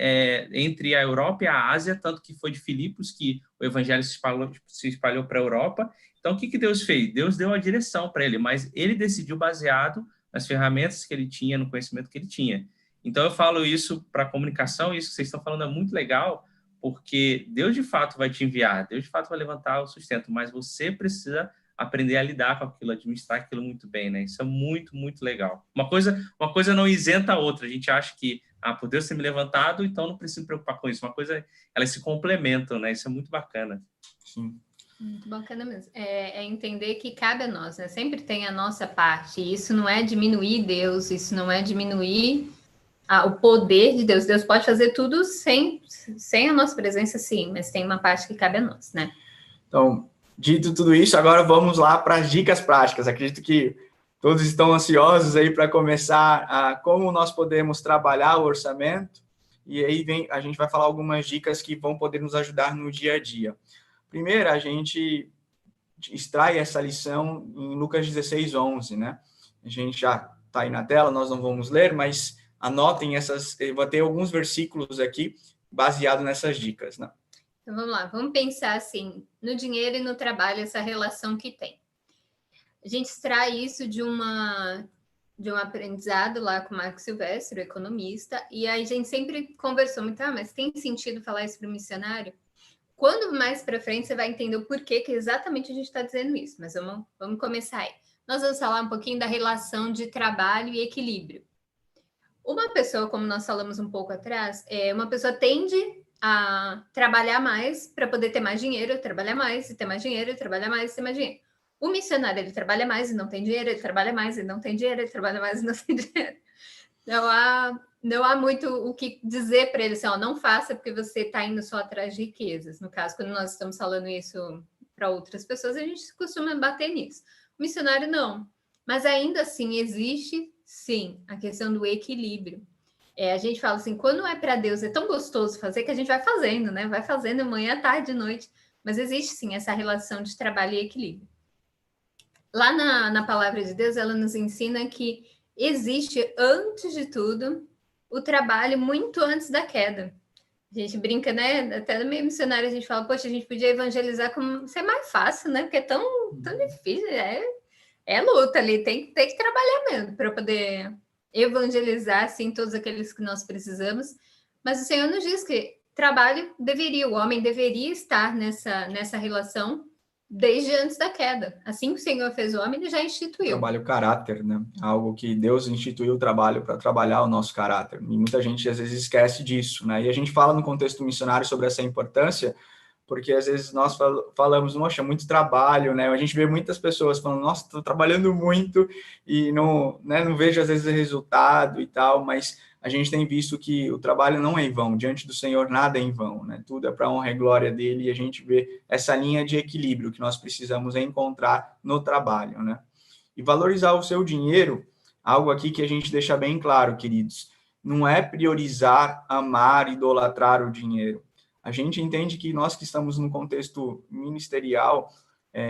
entre a Europa e a Ásia, tanto que foi de Filipos que o evangelho se espalhou para a Europa. Então, o que Deus fez? Deus deu a direção para ele, mas ele decidiu baseado nas ferramentas que ele tinha, no conhecimento que ele tinha. Então, eu falo isso para a comunicação, isso que vocês estão falando é muito legal, porque Deus, de fato, vai te enviar, Deus, de fato, vai levantar o sustento, mas você precisa aprender a lidar com aquilo, administrar aquilo muito bem, né? Isso é muito, muito legal. Uma coisa não isenta a outra. A gente acha que, por Deus ter me levantado, então não preciso me preocupar com isso. Uma coisa, elas se complementam, né? Isso é muito bacana. Sim. Muito bacana mesmo. É entender que cabe a nós, né? Sempre tem a nossa parte. Isso não é diminuir Deus, isso não é diminuir o poder de Deus. Deus pode fazer tudo sem a nossa presença, sim, mas tem uma parte que cabe a nós, né? Então, dito tudo isso, agora vamos lá para as dicas práticas. Acredito que Todos estão ansiosos aí para começar a como nós podemos trabalhar o orçamento, e aí a gente vai falar algumas dicas que vão poder nos ajudar no dia a dia. Primeiro, a gente extrai essa lição em Lucas 16:11, né? A gente já está aí na tela, nós não vamos ler, mas anotem eu vou ter alguns versículos aqui baseado nessas dicas, né? Então vamos lá, vamos pensar assim, no dinheiro e no trabalho, essa relação que tem. A gente extrai isso de um aprendizado lá com o Marco Silvestre, o economista, e aí a gente sempre conversou muito, mas tem sentido falar isso para o missionário? Quando mais para frente você vai entender o porquê que exatamente a gente está dizendo isso, mas vamos começar aí. Nós vamos falar um pouquinho da relação de trabalho e equilíbrio. Uma pessoa, como nós falamos um pouco atrás, uma pessoa tende a trabalhar mais para poder ter mais dinheiro, trabalhar mais e ter mais dinheiro, trabalhar mais e ter mais dinheiro. O missionário, ele trabalha mais e não tem dinheiro, ele trabalha mais e não tem dinheiro, ele trabalha mais e não tem dinheiro. Não há muito o que dizer para ele, assim, não faça porque você está indo só atrás de riquezas. No caso, quando nós estamos falando isso para outras pessoas, a gente costuma bater nisso. O missionário, não. Mas ainda assim, existe, sim, a questão do equilíbrio. A gente fala assim, quando é para Deus, é tão gostoso fazer que a gente vai fazendo, né? Vai fazendo manhã, tarde, noite. Mas existe, sim, essa relação de trabalho e equilíbrio. Lá na palavra de Deus, ela nos ensina que existe, antes de tudo, o trabalho muito antes da queda. A gente brinca, né? Até no meio missionário a gente fala, poxa, a gente podia evangelizar como ser mais fácil, né? Porque é tão difícil, é luta ali, tem que trabalhar mesmo para poder evangelizar, assim, todos aqueles que nós precisamos. Mas o Senhor nos diz que o homem deveria estar nessa relação desde antes da queda. Assim que o Senhor fez o homem, ele já instituiu. Trabalho caráter, né? Algo que Deus instituiu o trabalho para trabalhar o nosso caráter. E muita gente às vezes esquece disso, né? E a gente fala no contexto missionário sobre essa importância, porque às vezes nós falamos, nossa, muito trabalho, né? A gente vê muitas pessoas falando, nossa, estou trabalhando muito e não vejo às vezes o resultado e tal, mas a gente tem visto que o trabalho não é em vão, diante do Senhor nada é em vão, né? Tudo é para honra e glória dele, e a gente vê essa linha de equilíbrio que nós precisamos encontrar no trabalho, né? E valorizar o seu dinheiro, algo aqui que a gente deixa bem claro, queridos, não é priorizar, amar, idolatrar o dinheiro. A gente entende que nós que estamos no contexto ministerial,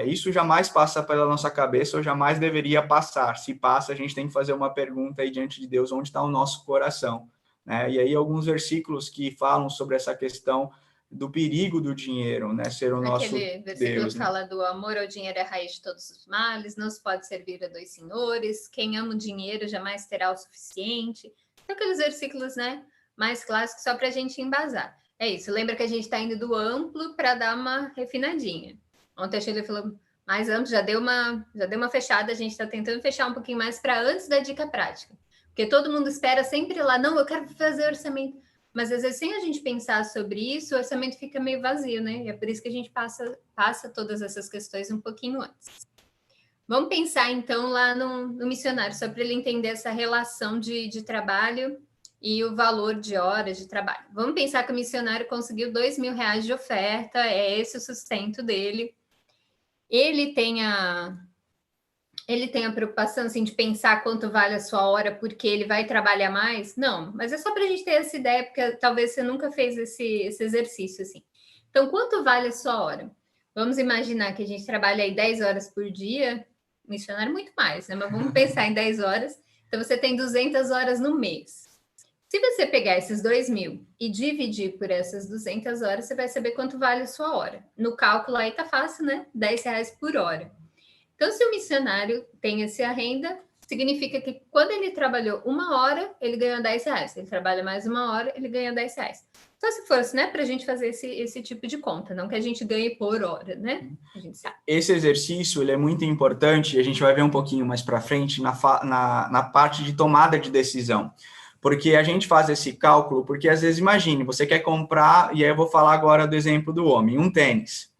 isso jamais passa pela nossa cabeça ou jamais deveria passar. Se passa, a gente tem que fazer uma pergunta aí diante de Deus, onde está o nosso coração, né? E aí alguns versículos que falam sobre essa questão do perigo do dinheiro, né? Ser o nosso Deus. Aquele versículo que fala do amor ao dinheiro é a raiz de todos os males, não se pode servir a dois senhores, quem ama o dinheiro jamais terá o suficiente. Então, aqueles versículos, né, mais clássicos só para a gente embasar. É isso, lembra que a gente está indo do amplo para dar uma refinadinha. Ontem a Sheila falou mais amplo, já deu uma fechada, a gente está tentando fechar um pouquinho mais para antes da dica prática. Porque todo mundo espera sempre lá, não, eu quero fazer orçamento. Mas às vezes, sem a gente pensar sobre isso, o orçamento fica meio vazio, né? E é por isso que a gente passa todas essas questões um pouquinho antes. Vamos pensar, então, lá no missionário, só para ele entender essa relação de trabalho e o valor de horas de trabalho. Vamos pensar que o missionário conseguiu R$2.000 de oferta, é esse o sustento dele. Ele tem a preocupação assim, de pensar quanto vale a sua hora porque ele vai trabalhar mais? Não, mas é só para a gente ter essa ideia, porque talvez você nunca fez esse exercício assim. Então, quanto vale a sua hora? Vamos imaginar que a gente trabalha aí 10 horas por dia, missionário muito mais, né? Mas vamos pensar em 10 horas. Então, você tem 200 horas no mês. Se você pegar esses 2.000 e dividir por essas 200 horas, você vai saber quanto vale a sua hora. No cálculo aí tá fácil, né? R$10 por hora. Então, se o missionário tem essa renda, significa que quando ele trabalhou 1 hora, ele ganhou R$10. Se ele trabalha mais 1 hora, ele ganha R$10. Só se fosse, né, para a gente fazer esse tipo de conta, não que a gente ganhe por hora, né? A gente sabe. Esse exercício ele é muito importante, e a gente vai ver um pouquinho mais para frente na parte de tomada de decisão. Porque a gente faz esse cálculo, porque às vezes, imagine, você quer comprar, e aí eu vou falar agora do exemplo do homem, um tênis.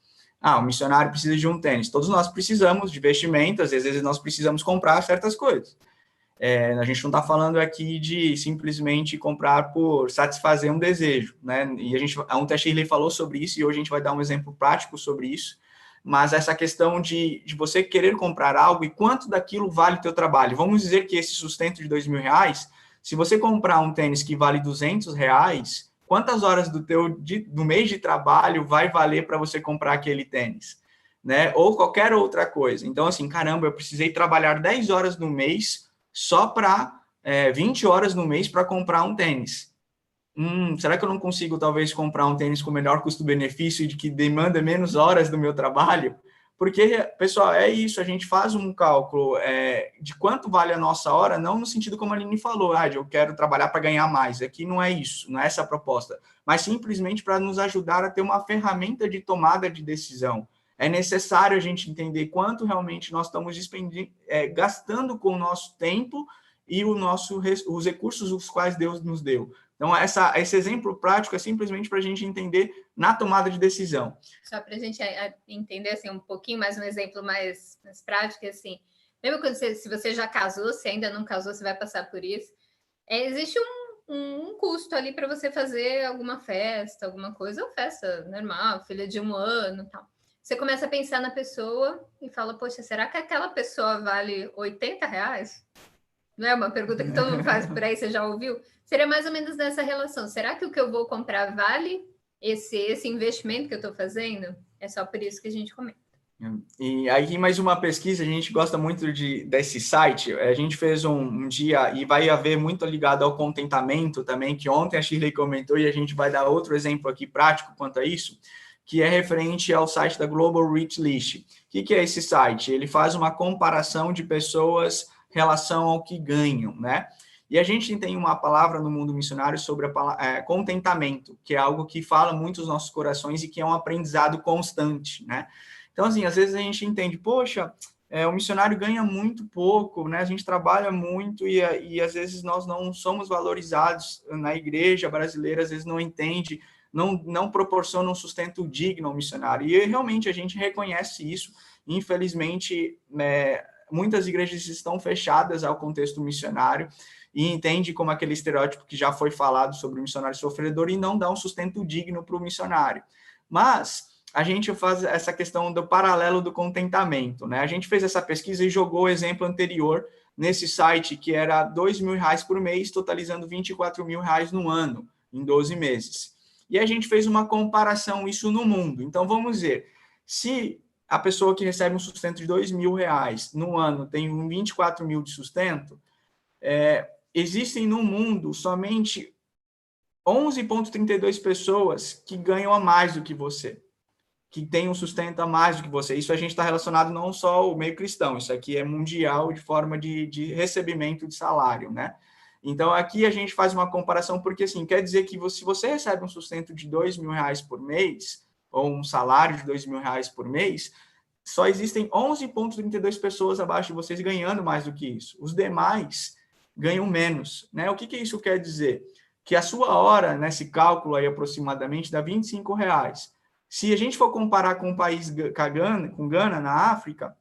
O missionário precisa de um tênis. Todos nós precisamos de vestimentas, às vezes nós precisamos comprar certas coisas. A gente não está falando aqui de simplesmente comprar por satisfazer um desejo, né? E ontem a Shirley falou sobre isso, e hoje a gente vai dar um exemplo prático sobre isso. mas essa questão de você querer comprar algo e quanto daquilo vale o teu trabalho. Vamos dizer que esse sustento de R$ 2.000, se você comprar um tênis que vale R$ 200, quantas horas do mês de trabalho vai valer para você comprar aquele tênis? Né? Ou qualquer outra coisa. Então, assim, caramba, eu precisei trabalhar 10 horas no mês só para 20 horas no mês para comprar um tênis. Será que eu não consigo, talvez, comprar um tênis com melhor custo-benefício e de que demanda menos horas do meu trabalho? Porque, pessoal, é isso, a gente faz um cálculo de quanto vale a nossa hora, não no sentido como a Aline falou, eu quero trabalhar para ganhar mais. Aqui não é isso, não é essa a proposta, mas simplesmente para nos ajudar a ter uma ferramenta de tomada de decisão. É necessário a gente entender quanto realmente nós estamos gastando com o nosso tempo e os recursos os quais Deus nos deu. Então, esse exemplo prático é simplesmente para a gente entender na tomada de decisão. Só para a gente entender assim, um pouquinho mais, um exemplo mais prático, assim, lembra quando se você já casou, se ainda não casou, você vai passar por isso, existe um custo ali para você fazer alguma festa, alguma coisa, ou festa normal, filha de 1 ano e tal. Você começa a pensar na pessoa e fala, poxa, será que aquela pessoa vale R$ 80? Não é uma pergunta que todo mundo faz por aí, você já ouviu? Seria mais ou menos nessa relação. Será que o que eu vou comprar vale esse investimento que eu estou fazendo? É só por isso que a gente comenta. E aí, mais uma pesquisa, a gente gosta muito desse site. A gente fez um dia, e vai haver muito ligado ao contentamento também, que ontem a Shirley comentou, e a gente vai dar outro exemplo aqui prático quanto a isso, que é referente ao site da Global Rich List. O que é esse site? Ele faz uma comparação de pessoas em relação ao que ganham, né? E a gente tem uma palavra no mundo missionário sobre contentamento, que é algo que fala muito aos nossos corações e que é um aprendizado constante, né? Então, assim, às vezes a gente entende, poxa, o missionário ganha muito pouco, né? A gente trabalha muito e às vezes nós não somos valorizados na igreja brasileira, às vezes não entende, não proporciona um sustento digno ao missionário. E realmente a gente reconhece isso. Infelizmente, muitas igrejas estão fechadas ao contexto missionário e entende como aquele estereótipo que já foi falado sobre o missionário sofredor e não dá um sustento digno para o missionário. Mas a gente faz essa questão do paralelo do contentamento, né? A gente fez essa pesquisa e jogou o exemplo anterior nesse site, que era R$2.000 por mês, totalizando R$24.000 no ano, em 12 meses. E a gente fez uma comparação isso no mundo. Então, vamos ver, se a pessoa que recebe um sustento de R$2.000 no ano tem 24.000 de sustento, existem no mundo somente 11,32 pessoas que ganham a mais do que você, que tem um sustento a mais do que você. Isso a gente está relacionado não só ao meio cristão, isso aqui é mundial de forma de recebimento de salário, né? Então, aqui a gente faz uma comparação, porque, assim, quer dizer que se você recebe um sustento de R$2.000 por mês, ou um salário de R$2.000 por mês, só existem 11,32 pessoas abaixo de vocês ganhando mais do que isso. Os demais ganham menos, né? O que isso quer dizer? Que a sua hora, nesse cálculo aí aproximadamente, dá R$25. Se a gente for comparar com um país com Gana, na África,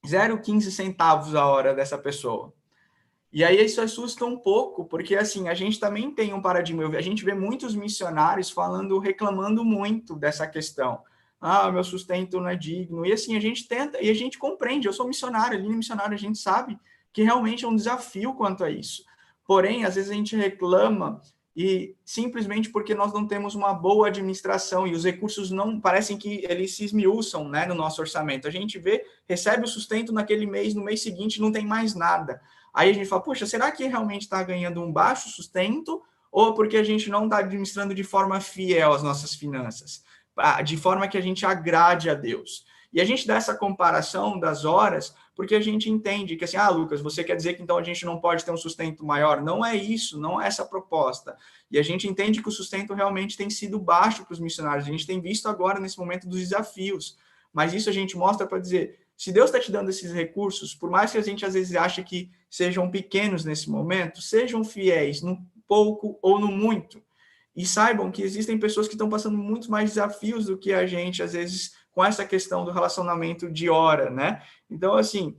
0,15 centavos a hora dessa pessoa. E aí isso assusta um pouco, porque assim, a gente também tem um paradigma, a gente vê muitos missionários reclamando muito dessa questão. Meu sustento não é digno. E assim, a gente tenta, e a gente compreende, eu sou missionário, linha missionária, a gente sabe que realmente é um desafio quanto a isso. Porém, às vezes a gente reclama e simplesmente porque nós não temos uma boa administração e os recursos não parecem que eles se esmiuçam, né, no nosso orçamento. A gente recebe o sustento naquele mês, no mês seguinte não tem mais nada. Aí a gente fala, poxa, será que realmente está ganhando um baixo sustento ou porque a gente não está administrando de forma fiel as nossas finanças, de forma que a gente agrade a Deus? E a gente dá essa comparação das horas porque a gente entende que, assim, Lucas, você quer dizer que então a gente não pode ter um sustento maior? Não é isso, não é essa a proposta. E a gente entende que o sustento realmente tem sido baixo para os missionários. A gente tem visto agora, nesse momento, dos desafios. Mas isso a gente mostra para dizer, se Deus está te dando esses recursos, por mais que a gente às vezes ache que sejam pequenos nesse momento, sejam fiéis no pouco ou no muito. E saibam que existem pessoas que estão passando muitos mais desafios do que a gente, às vezes, com essa questão do relacionamento de hora, né? Então, assim,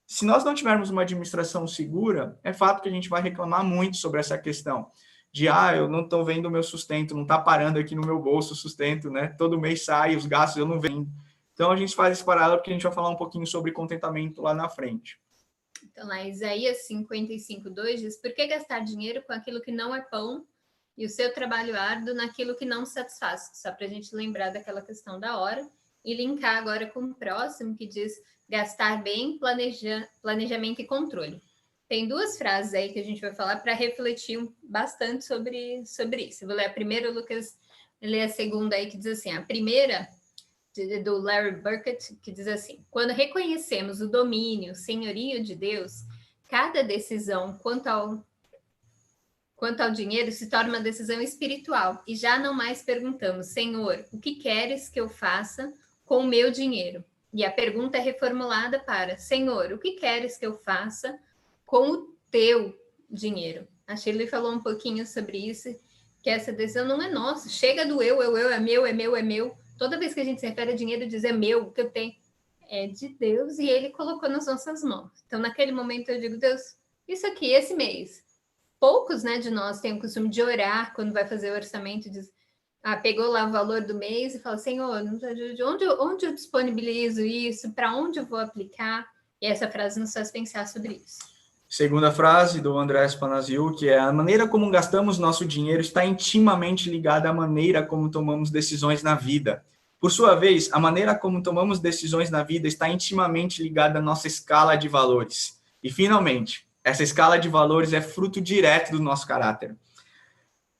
se nós não tivermos uma administração segura, é fato que a gente vai reclamar muito sobre essa questão de, eu não estou vendo o meu sustento, não está parando aqui no meu bolso o sustento, né? Todo mês sai, os gastos eu não vejo. Então, a gente faz esse paralelo porque a gente vai falar um pouquinho sobre contentamento lá na frente. Então, lá, Isaías 55:2 diz: por que gastar dinheiro com aquilo que não é pão e o seu trabalho árduo naquilo que não satisfaz? Só para a gente lembrar daquela questão da hora e linkar agora com o próximo, que diz gastar bem, planejamento e controle. Tem duas frases aí que a gente vai falar para refletir bastante sobre isso. Eu vou ler a primeira, o Lucas lê a segunda aí, que diz assim: a primeira, do Larry Burkett, que diz assim: quando reconhecemos o domínio, o senhorio de Deus, cada decisão quanto ao dinheiro se torna uma decisão espiritual e já não mais perguntamos: Senhor, o que queres que eu faça com o meu dinheiro? E a pergunta é reformulada para: Senhor, o que queres que eu faça com o teu dinheiro? A Shirley falou um pouquinho sobre isso, que essa decisão não é nossa, chega do eu, é meu. Toda vez que a gente se refere a dinheiro, diz é meu, o que eu tenho é de Deus e ele colocou nas nossas mãos. Então, naquele momento, eu digo: Deus, isso aqui, esse mês. Poucos, né, de nós têm o costume de orar quando vai fazer o orçamento, diz, pegou lá o valor do mês e fala: Senhor, de onde eu disponibilizo isso? Para onde eu vou aplicar? E essa frase nos faz pensar sobre isso. Segunda frase do André Spanaziu, que é: a maneira como gastamos nosso dinheiro está intimamente ligada à maneira como tomamos decisões na vida. Por sua vez, a maneira como tomamos decisões na vida está intimamente ligada à nossa escala de valores. E, finalmente, essa escala de valores é fruto direto do nosso caráter.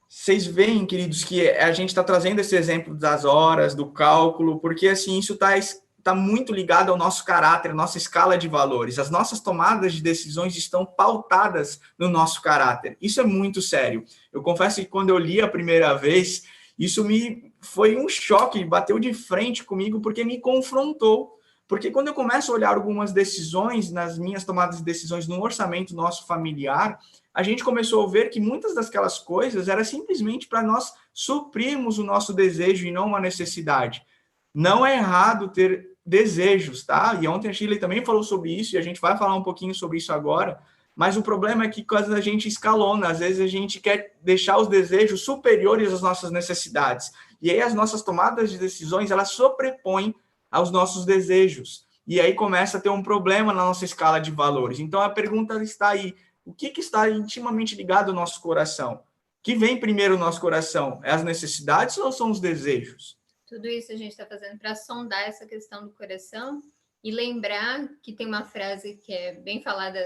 Vocês veem, queridos, que a gente está trazendo esse exemplo das horas, do cálculo, porque assim, isso está muito ligado ao nosso caráter, à nossa escala de valores. As nossas tomadas de decisões estão pautadas no nosso caráter. Isso é muito sério. Eu confesso que quando eu li a primeira vez, isso me foi um choque, bateu de frente comigo, porque me confrontou. Porque quando eu começo a olhar algumas decisões, nas minhas tomadas de decisões no orçamento nosso familiar, a gente começou a ver que muitas daquelas coisas era simplesmente para nós suprirmos o nosso desejo e não uma necessidade. Não é errado ter desejos, tá? E ontem a Shirley também falou sobre isso, e a gente vai falar um pouquinho sobre isso agora, mas o problema é que quando a gente escalona, às vezes a gente quer deixar os desejos superiores às nossas necessidades. E aí as nossas tomadas de decisões, elas sobrepõem aos nossos desejos. E aí começa a ter um problema na nossa escala de valores. Então a pergunta está aí: o que está intimamente ligado ao nosso coração? O que vem primeiro no nosso coração? É as necessidades ou são os desejos? Tudo isso a gente está fazendo para sondar essa questão do coração e lembrar que tem uma frase que é bem falada,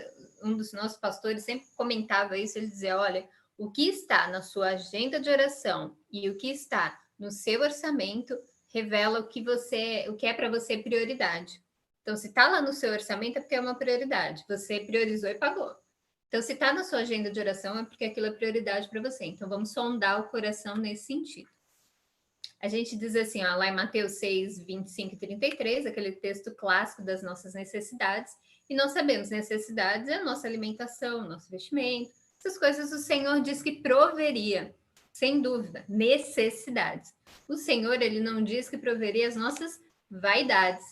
um dos nossos pastores sempre comentava isso, ele dizia: olha, o que está na sua agenda de oração e o que está no seu orçamento revela o que é para você prioridade. Então, se está lá no seu orçamento é porque é uma prioridade, você priorizou e pagou. Então, se está na sua agenda de oração é porque aquilo é prioridade para você. Então, vamos sondar o coração nesse sentido. A gente diz assim, lá em Mateus 6, 25 e 33, aquele texto clássico das nossas necessidades, e nós sabemos, necessidades é a nossa alimentação, nosso vestimento, essas coisas o Senhor diz que proveria, sem dúvida, necessidades. O Senhor, ele não diz que proveria as nossas vaidades.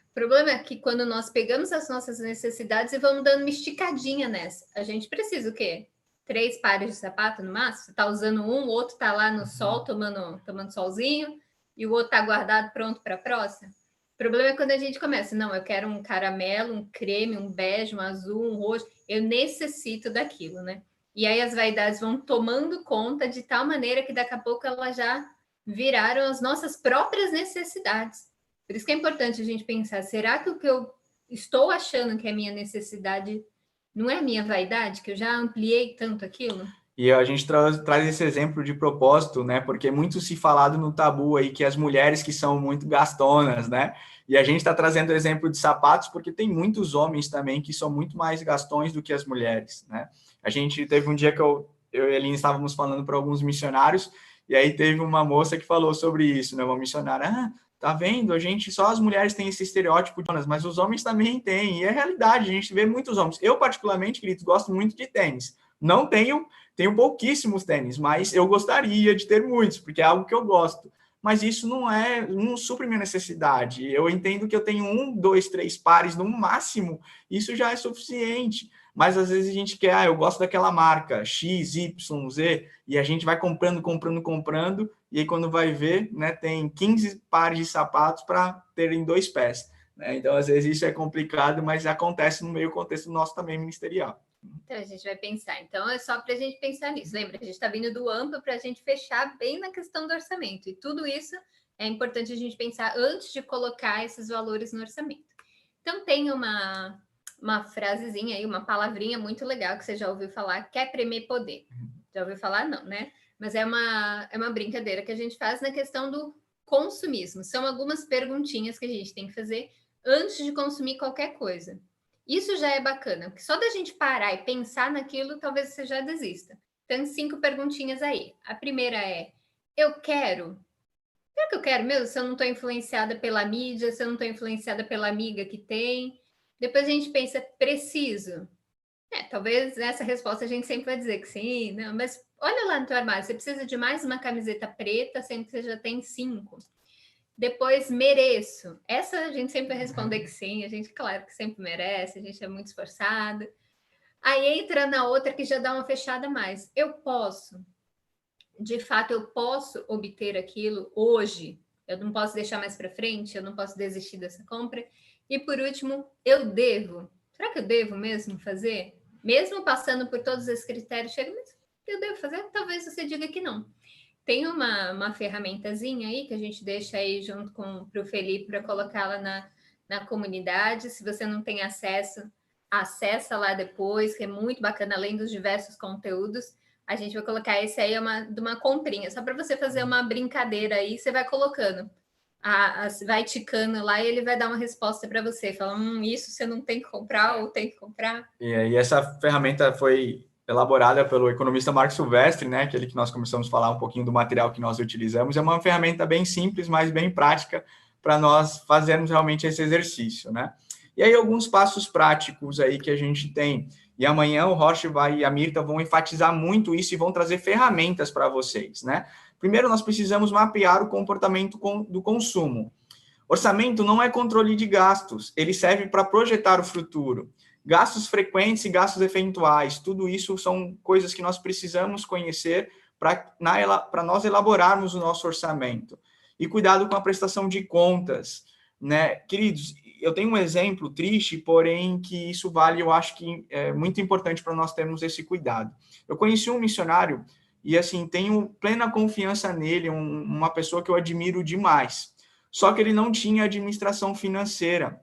O problema é que quando nós pegamos as nossas necessidades e vamos dando uma esticadinha nessa, a gente precisa o quê? 3 pares de sapato no máximo? Você está usando um, o outro está lá no sol tomando solzinho e o outro está guardado pronto para a próxima. O problema é quando a gente começa: não, eu quero um caramelo, um creme, um bege, um azul, um roxo, eu necessito daquilo, né? E aí as vaidades vão tomando conta de tal maneira que daqui a pouco elas já viraram as nossas próprias necessidades. Por isso que é importante a gente pensar: será que o que eu estou achando que é minha necessidade não é minha vaidade, que eu já ampliei tanto aquilo? E a gente traz esse exemplo de propósito, né? Porque muito se falado no tabu aí que as mulheres que são muito gastonas, né? E a gente está trazendo o exemplo de sapatos porque tem muitos homens também que são muito mais gastões do que as mulheres, né? A gente teve um dia que eu e a Eline estávamos falando para alguns missionários, e aí teve uma moça que falou sobre isso, né? Uma missionária: tá vendo? Só as mulheres têm esse estereótipo de donas, mas os homens também têm, e é realidade, a gente vê muitos homens. Eu, particularmente, queridos, gosto muito de tênis. Não tenho pouquíssimos tênis, mas eu gostaria de ter muitos, porque é algo que eu gosto. Mas isso não supre minha necessidade. Eu entendo que eu tenho 1, 2, 3 pares no máximo, isso já é suficiente. Mas às vezes a gente quer: eu gosto daquela marca X, Y, Z, e a gente vai comprando, e aí quando vai ver, né, tem 15 pares de sapatos para terem 2 pés. Né? Então, às vezes, isso é complicado, mas acontece no meio contexto nosso também ministerial. Então, a gente vai pensar. Então, é só para a gente pensar nisso. Lembra, a gente está vindo do amplo para a gente fechar bem na questão do orçamento. E tudo isso é importante a gente pensar antes de colocar esses valores no orçamento. Então, tem uma frasezinha aí, uma palavrinha muito legal que você já ouviu falar, quer premer poder. Já ouviu falar? Não, né? Mas é uma brincadeira que a gente faz na questão do consumismo. São algumas perguntinhas que a gente tem que fazer antes de consumir qualquer coisa. Isso já é bacana, porque só da gente parar e pensar naquilo, talvez você já desista. Então, 5 perguntinhas aí. A primeira é: eu quero? Será que eu quero mesmo? Se eu não estou influenciada pela mídia, se eu não estou influenciada pela amiga que tem. Depois a gente pensa: preciso? Talvez nessa resposta a gente sempre vai dizer que sim, não, mas olha lá no teu armário, você precisa de mais uma camiseta preta, sendo que você já tem 5. Depois, mereço. Essa a gente sempre vai responder que sim, a gente, claro, que sempre merece, a gente é muito esforçado. Aí entra na outra que já dá uma fechada mais. Eu posso. De fato, eu posso obter aquilo hoje. Eu não posso deixar mais para frente, eu não posso desistir dessa compra. E por último, eu devo. Será que eu devo mesmo fazer? Mesmo passando por todos esses critérios, chega, mas eu devo fazer? Talvez você diga que não. Tem uma ferramentazinha aí que a gente deixa aí junto para o Felipe para colocá-la na comunidade. Se você não tem acesso, acessa lá depois, que é muito bacana, além dos diversos conteúdos. A gente vai colocar esse aí de uma comprinha, só para você fazer uma brincadeira aí, você vai colocando. Vai ticando lá e ele vai dar uma resposta para você. Fala, isso você não tem que comprar ou tem que comprar. E aí essa ferramenta foi elaborada pelo economista Marco Silvestre, né, aquele que nós começamos a falar um pouquinho do material que nós utilizamos. É uma ferramenta bem simples, mas bem prática para nós fazermos realmente esse exercício, né? E aí alguns passos práticos aí que a gente tem. E amanhã o Rocha e a Mirta vão enfatizar muito isso e vão trazer ferramentas para vocês, né? Primeiro, nós precisamos mapear o comportamento do consumo. Orçamento não é controle de gastos, ele serve para projetar o futuro. Gastos frequentes e gastos eventuais, tudo isso são coisas que nós precisamos conhecer para nós elaborarmos o nosso orçamento. E cuidado com a prestação de contas, né? Queridos, eu tenho um exemplo triste, porém que isso vale, eu acho que é muito importante para nós termos esse cuidado. Eu conheci um missionário e, assim, tenho plena confiança nele, uma pessoa que eu admiro demais. Só que ele não tinha administração financeira.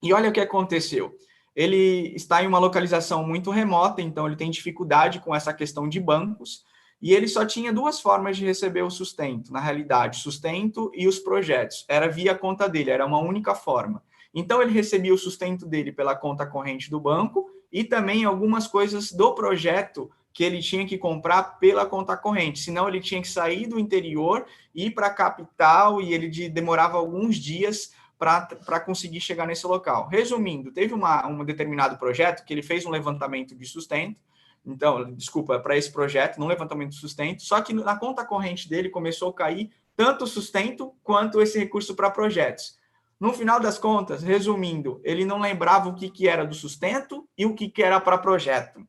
E olha o que aconteceu. Ele está em uma localização muito remota, então ele tem dificuldade com essa questão de bancos, e ele só tinha 2 formas de receber o sustento, na realidade, sustento e os projetos. Era via conta dele, era uma única forma. Então ele recebia o sustento dele pela conta corrente do banco e também algumas coisas do projeto que ele tinha que comprar pela conta corrente, senão ele tinha que sair do interior, ir para a capital, e ele demorava alguns dias para conseguir chegar nesse local. Resumindo, teve um determinado projeto que ele fez um levantamento de sustento, então, desculpa, para esse projeto, num levantamento de sustento, só que na conta corrente dele começou a cair tanto o sustento quanto esse recurso para projetos. No final das contas, resumindo, ele não lembrava o que era do sustento e o que era para projeto.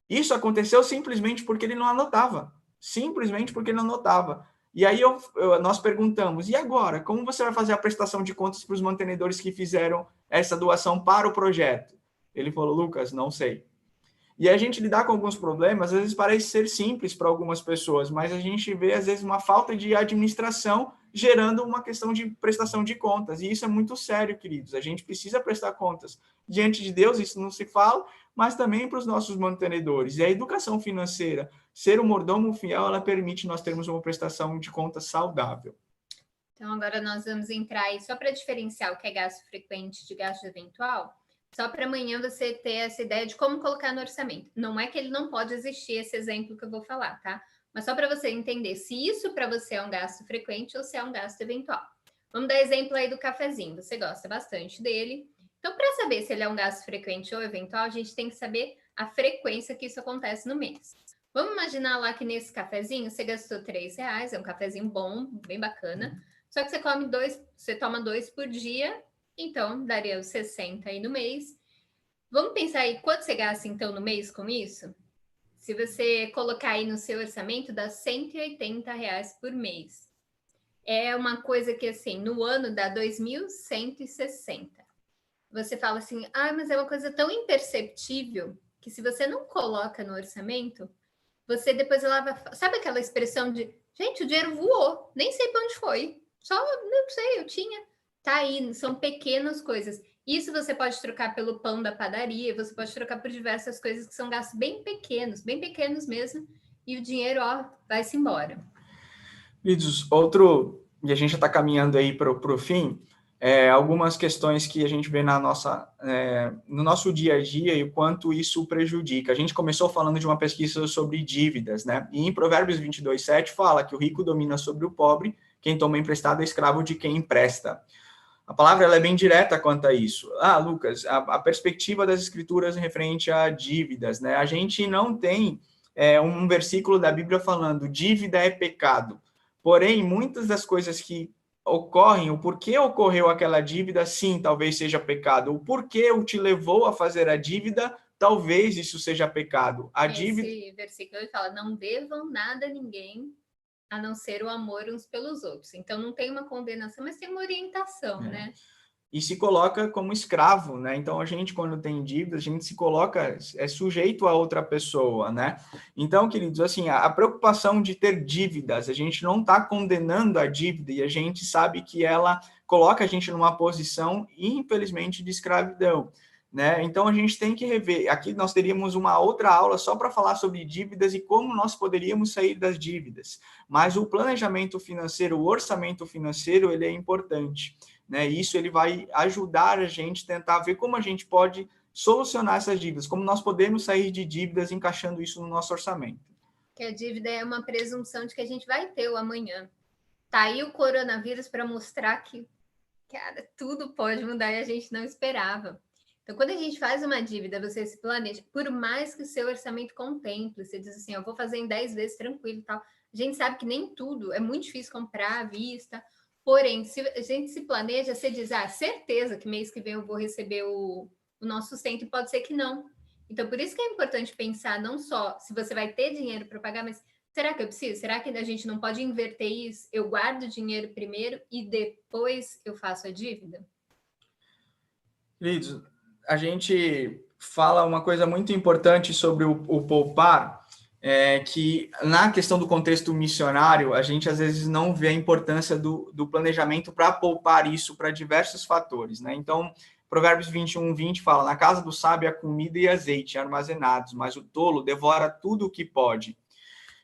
Isso aconteceu simplesmente porque ele não anotava. Simplesmente porque ele não anotava. E aí nós perguntamos, e agora? Como você vai fazer a prestação de contas para os mantenedores que fizeram essa doação para o projeto? Ele falou, Lucas, não sei. E a gente lidar com alguns problemas, às vezes parece ser simples para algumas pessoas, mas a gente vê, às vezes, uma falta de administração gerando uma questão de prestação de contas. E isso é muito sério, queridos. A gente precisa prestar contas. Diante de Deus, isso não se fala, mas também para os nossos mantenedores. E a educação financeira, ser um mordomo fiel, ela permite nós termos uma prestação de contas saudável. Então, agora nós vamos entrar aí, só para diferenciar o que é gasto frequente de gasto eventual, só para amanhã você ter essa ideia de como colocar no orçamento. Não é que ele não pode existir esse exemplo que eu vou falar, tá? Mas só para você entender se isso para você é um gasto frequente ou se é um gasto eventual. Vamos dar exemplo aí do cafezinho. Você gosta bastante dele. Então, para saber se ele é um gasto frequente ou eventual, a gente tem que saber a frequência que isso acontece no mês. Vamos imaginar lá que nesse cafezinho você gastou R$3, é um cafezinho bom, bem bacana. Só que você toma 2 por dia, então daria os 60 aí no mês. Vamos pensar aí quanto você gasta então no mês com isso? Se você colocar aí no seu orçamento, dá R$180 por mês. é uma coisa que, assim, no ano dá 2.160. Você fala assim, mas é uma coisa tão imperceptível que se você não coloca no orçamento, você depois ela vai... Sabe aquela expressão de, gente, o dinheiro voou, nem sei para onde foi. Só, não sei, eu tinha. Tá aí, são pequenas coisas. Isso você pode trocar pelo pão da padaria, você pode trocar por diversas coisas que são gastos bem pequenos mesmo, e o dinheiro, vai-se embora. Lidos, e a gente já está caminhando aí para o fim, algumas questões que a gente vê no nosso dia a dia e o quanto isso prejudica. A gente começou falando de uma pesquisa sobre dívidas, né? E em Provérbios 22:7 fala que o rico domina sobre o pobre, quem toma emprestado é escravo de quem empresta. A palavra ela é bem direta quanto a isso. Lucas, a perspectiva das escrituras referente a dívidas, né? A gente não tem um versículo da Bíblia falando dívida é pecado. Porém, muitas das coisas que ocorrem, o porquê ocorreu aquela dívida, sim, talvez seja pecado. O porquê o te levou a fazer a dívida, talvez isso seja pecado. Esse versículo fala, não devam nada a ninguém, a não ser o amor uns pelos outros. Então, não tem uma condenação, mas tem uma orientação, né? E se coloca como escravo, né? Então, a gente, quando tem dívidas, a gente se coloca, sujeito a outra pessoa, né? Então, queridos, assim, a preocupação de ter dívidas, a gente não está condenando a dívida e a gente sabe que ela coloca a gente numa posição, infelizmente, de escravidão, né? Então, a gente tem que rever. Aqui nós teríamos uma outra aula só para falar sobre dívidas e como nós poderíamos sair das dívidas. Mas o planejamento financeiro, o orçamento financeiro, ele é importante. Né? Isso ele vai ajudar a gente a tentar ver como a gente pode solucionar essas dívidas, como nós podemos sair de dívidas encaixando isso no nosso orçamento. Que a dívida é uma presunção de que a gente vai ter o amanhã. Tá aí o coronavírus para mostrar que, cara, tudo pode mudar e a gente não esperava. Então, quando a gente faz uma dívida, você se planeja, por mais que o seu orçamento contemple, você diz assim, eu vou fazer em 10 vezes tranquilo e tal. A gente sabe que nem tudo, é muito difícil comprar à vista. Porém, se a gente se planeja, você diz, certeza que mês que vem eu vou receber o nosso sustento, e pode ser que não. Então, por isso que é importante pensar não só se você vai ter dinheiro para pagar, mas será que eu preciso? Será que a gente não pode inverter isso? Eu guardo o dinheiro primeiro e depois eu faço a dívida? Lidos, a gente fala uma coisa muito importante sobre o poupar, que na questão do contexto missionário, a gente às vezes não vê a importância do planejamento para poupar isso para diversos fatores, né? Então, Provérbios 21:20 fala, na casa do sábio há comida e azeite armazenados, mas o tolo devora tudo o que pode.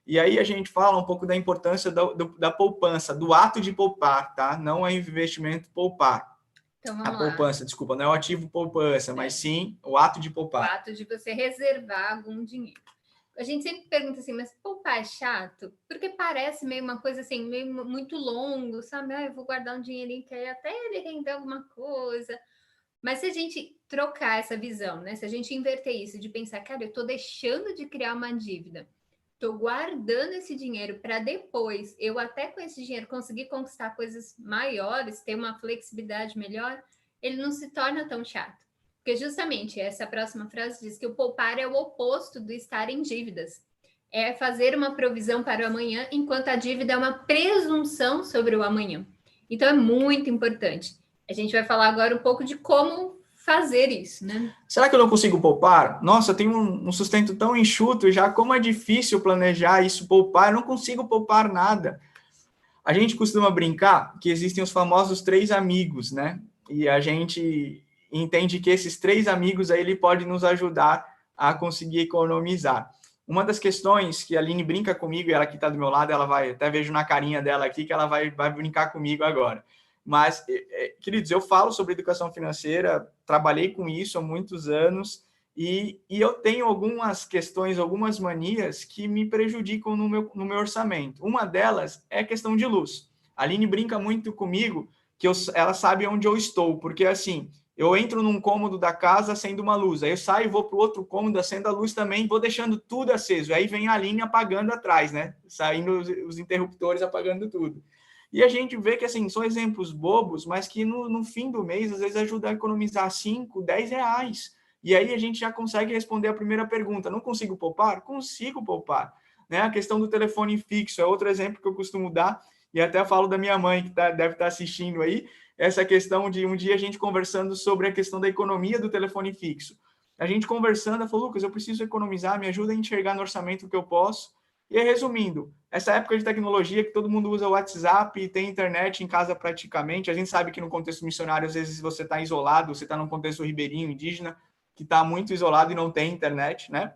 E aí a gente fala um pouco da importância da poupança, do ato de poupar, tá? Não é investimento poupar. Então, a poupança, desculpa, não é o ativo poupança, mas sim o ato de poupar. O ato de você reservar algum dinheiro. A gente sempre pergunta assim, mas poupar é chato? Porque parece meio uma coisa assim, meio muito longo, sabe? Eu vou guardar um dinheirinho que aí até ele render alguma coisa. Mas se a gente trocar essa visão, né? Se a gente inverter isso, de pensar, cara, eu tô deixando de criar uma dívida, tô guardando esse dinheiro para depois, eu até com esse dinheiro conseguir conquistar coisas maiores, ter uma flexibilidade melhor, ele não se torna tão chato. Porque justamente essa próxima frase diz que o poupar é o oposto do estar em dívidas. É fazer uma provisão para o amanhã, enquanto a dívida é uma presunção sobre o amanhã. Então é muito importante. A gente vai falar agora um pouco de como fazer isso, né? Será que eu não consigo poupar? Nossa, eu tenho um sustento tão enxuto já, como é difícil planejar isso, poupar, eu não consigo poupar nada. A gente costuma brincar que existem os famosos 3 amigos, né? E a gente entende que esses 3 amigos aí, ele pode nos ajudar a conseguir economizar. Uma das questões que a Aline brinca comigo, e ela que está do meu lado, ela vai, até vejo na carinha dela aqui, que ela vai brincar comigo agora. Mas, queridos, eu falo sobre educação financeira, trabalhei com isso há muitos anos, e eu tenho algumas questões, algumas manias que me prejudicam no meu orçamento. Uma delas é a questão de luz. A Aline brinca muito comigo, que ela sabe onde eu estou, porque assim, eu entro num cômodo da casa acendo uma luz, aí eu saio e vou para o outro cômodo, acendo a luz também, vou deixando tudo aceso, aí vem a Aline apagando atrás, né? Saindo os interruptores, apagando tudo. E a gente vê que, assim, são exemplos bobos, mas que no fim do mês, às vezes, ajuda a economizar 5, 10 reais. E aí a gente já consegue responder a primeira pergunta. Não consigo poupar? Consigo poupar. Né? A questão do telefone fixo é outro exemplo que eu costumo dar, e até falo da minha mãe, que deve estar assistindo aí, essa questão de um dia a gente conversando sobre a questão da economia do telefone fixo. A gente conversando, ela falou, Lucas, eu preciso economizar, me ajuda a enxergar no orçamento o que eu posso. E aí, resumindo, essa época de tecnologia que todo mundo usa o WhatsApp e tem internet em casa praticamente, a gente sabe que no contexto missionário, às vezes você está isolado, você está num contexto ribeirinho, indígena, que está muito isolado e não tem internet, né?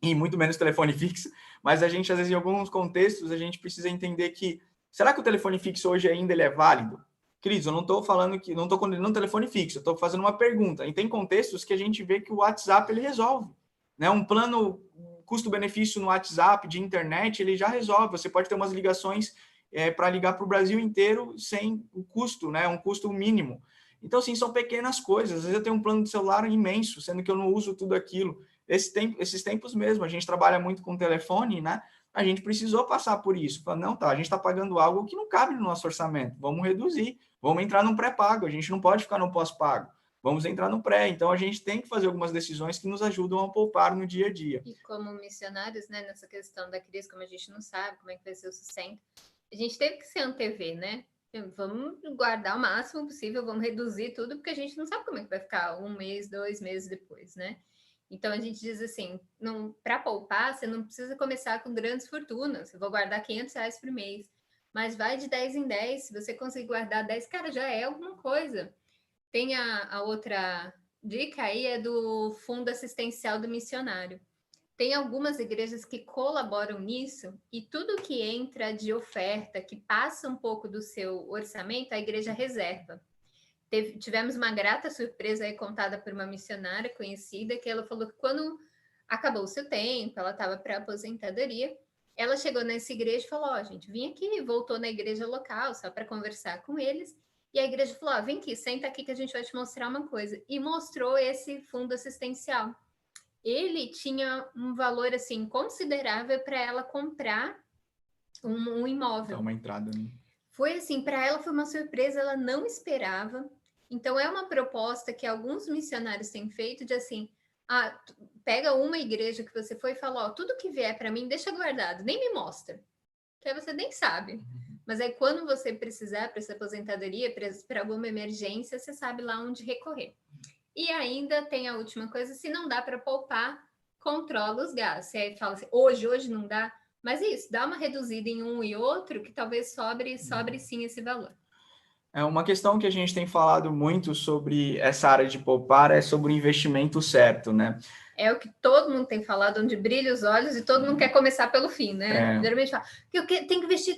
E muito menos telefone fixo, mas a gente, às vezes, em alguns contextos, a gente precisa entender que, será que o telefone fixo hoje ainda ele é válido? Queridos, eu não estou falando que, não estou condenando o telefone fixo, eu estou fazendo uma pergunta, e tem contextos que a gente vê que o WhatsApp, ele resolve, né? Um plano custo-benefício no WhatsApp, de internet, ele já resolve, você pode ter umas ligações para ligar para o Brasil inteiro sem o custo, né? Um custo mínimo. Então, assim, são pequenas coisas, às vezes eu tenho um plano de celular imenso, sendo que eu não uso tudo aquilo. Esses tempos mesmo, a gente trabalha muito com telefone, né? A gente precisou passar por isso. Falar, não, tá, a gente está pagando algo que não cabe no nosso orçamento, vamos reduzir, vamos entrar num pré-pago, a gente não pode ficar no pós-pago, vamos entrar no pré. Então, a gente tem que fazer algumas decisões que nos ajudam a poupar no dia a dia. E como missionários, né, nessa questão da crise, como a gente não sabe como é que vai ser o sustento, a gente teve que se antever, né? Vamos guardar o máximo possível, vamos reduzir tudo, porque a gente não sabe como é que vai ficar 1 mês, 2 meses depois, né? Então, a gente diz assim, para poupar, você não precisa começar com grandes fortunas. Eu vou guardar R$500 por mês. Mas vai de 10 em 10. Se você conseguir guardar 10, cara, já é alguma coisa. Tem a outra dica aí, é do Fundo Assistencial do Missionário. Tem algumas igrejas que colaboram nisso e tudo que entra de oferta, que passa um pouco do seu orçamento, a igreja reserva. Tivemos uma grata surpresa aí contada por uma missionária conhecida, que ela falou que quando acabou o seu tempo, ela estava para aposentadoria, ela chegou nessa igreja e falou, gente, vim aqui, voltou na igreja local só para conversar com eles, e a igreja falou, vem aqui, senta aqui que a gente vai te mostrar uma coisa, e mostrou esse fundo assistencial. Ele tinha um valor, assim, considerável para ela comprar um imóvel. Dá uma entrada, né? Foi assim, para ela foi uma surpresa, ela não esperava. Então, é uma proposta que alguns missionários têm feito de assim, pega uma igreja que você foi e fala, tudo que vier para mim, deixa guardado, nem me mostra, que aí você nem sabe. Mas aí, quando você precisar para essa aposentadoria, para alguma emergência, você sabe lá onde recorrer. E ainda tem a última coisa, se não dá para poupar, controla os gastos. Você fala assim, hoje não dá, mas isso, dá uma reduzida em um e outro, que talvez sobre sim esse valor. É uma questão que a gente tem falado muito sobre essa área de poupar, é sobre o investimento certo, né? É o que todo mundo tem falado, onde brilha os olhos e todo mundo quer começar pelo fim, né? Geralmente fala, tem que investir.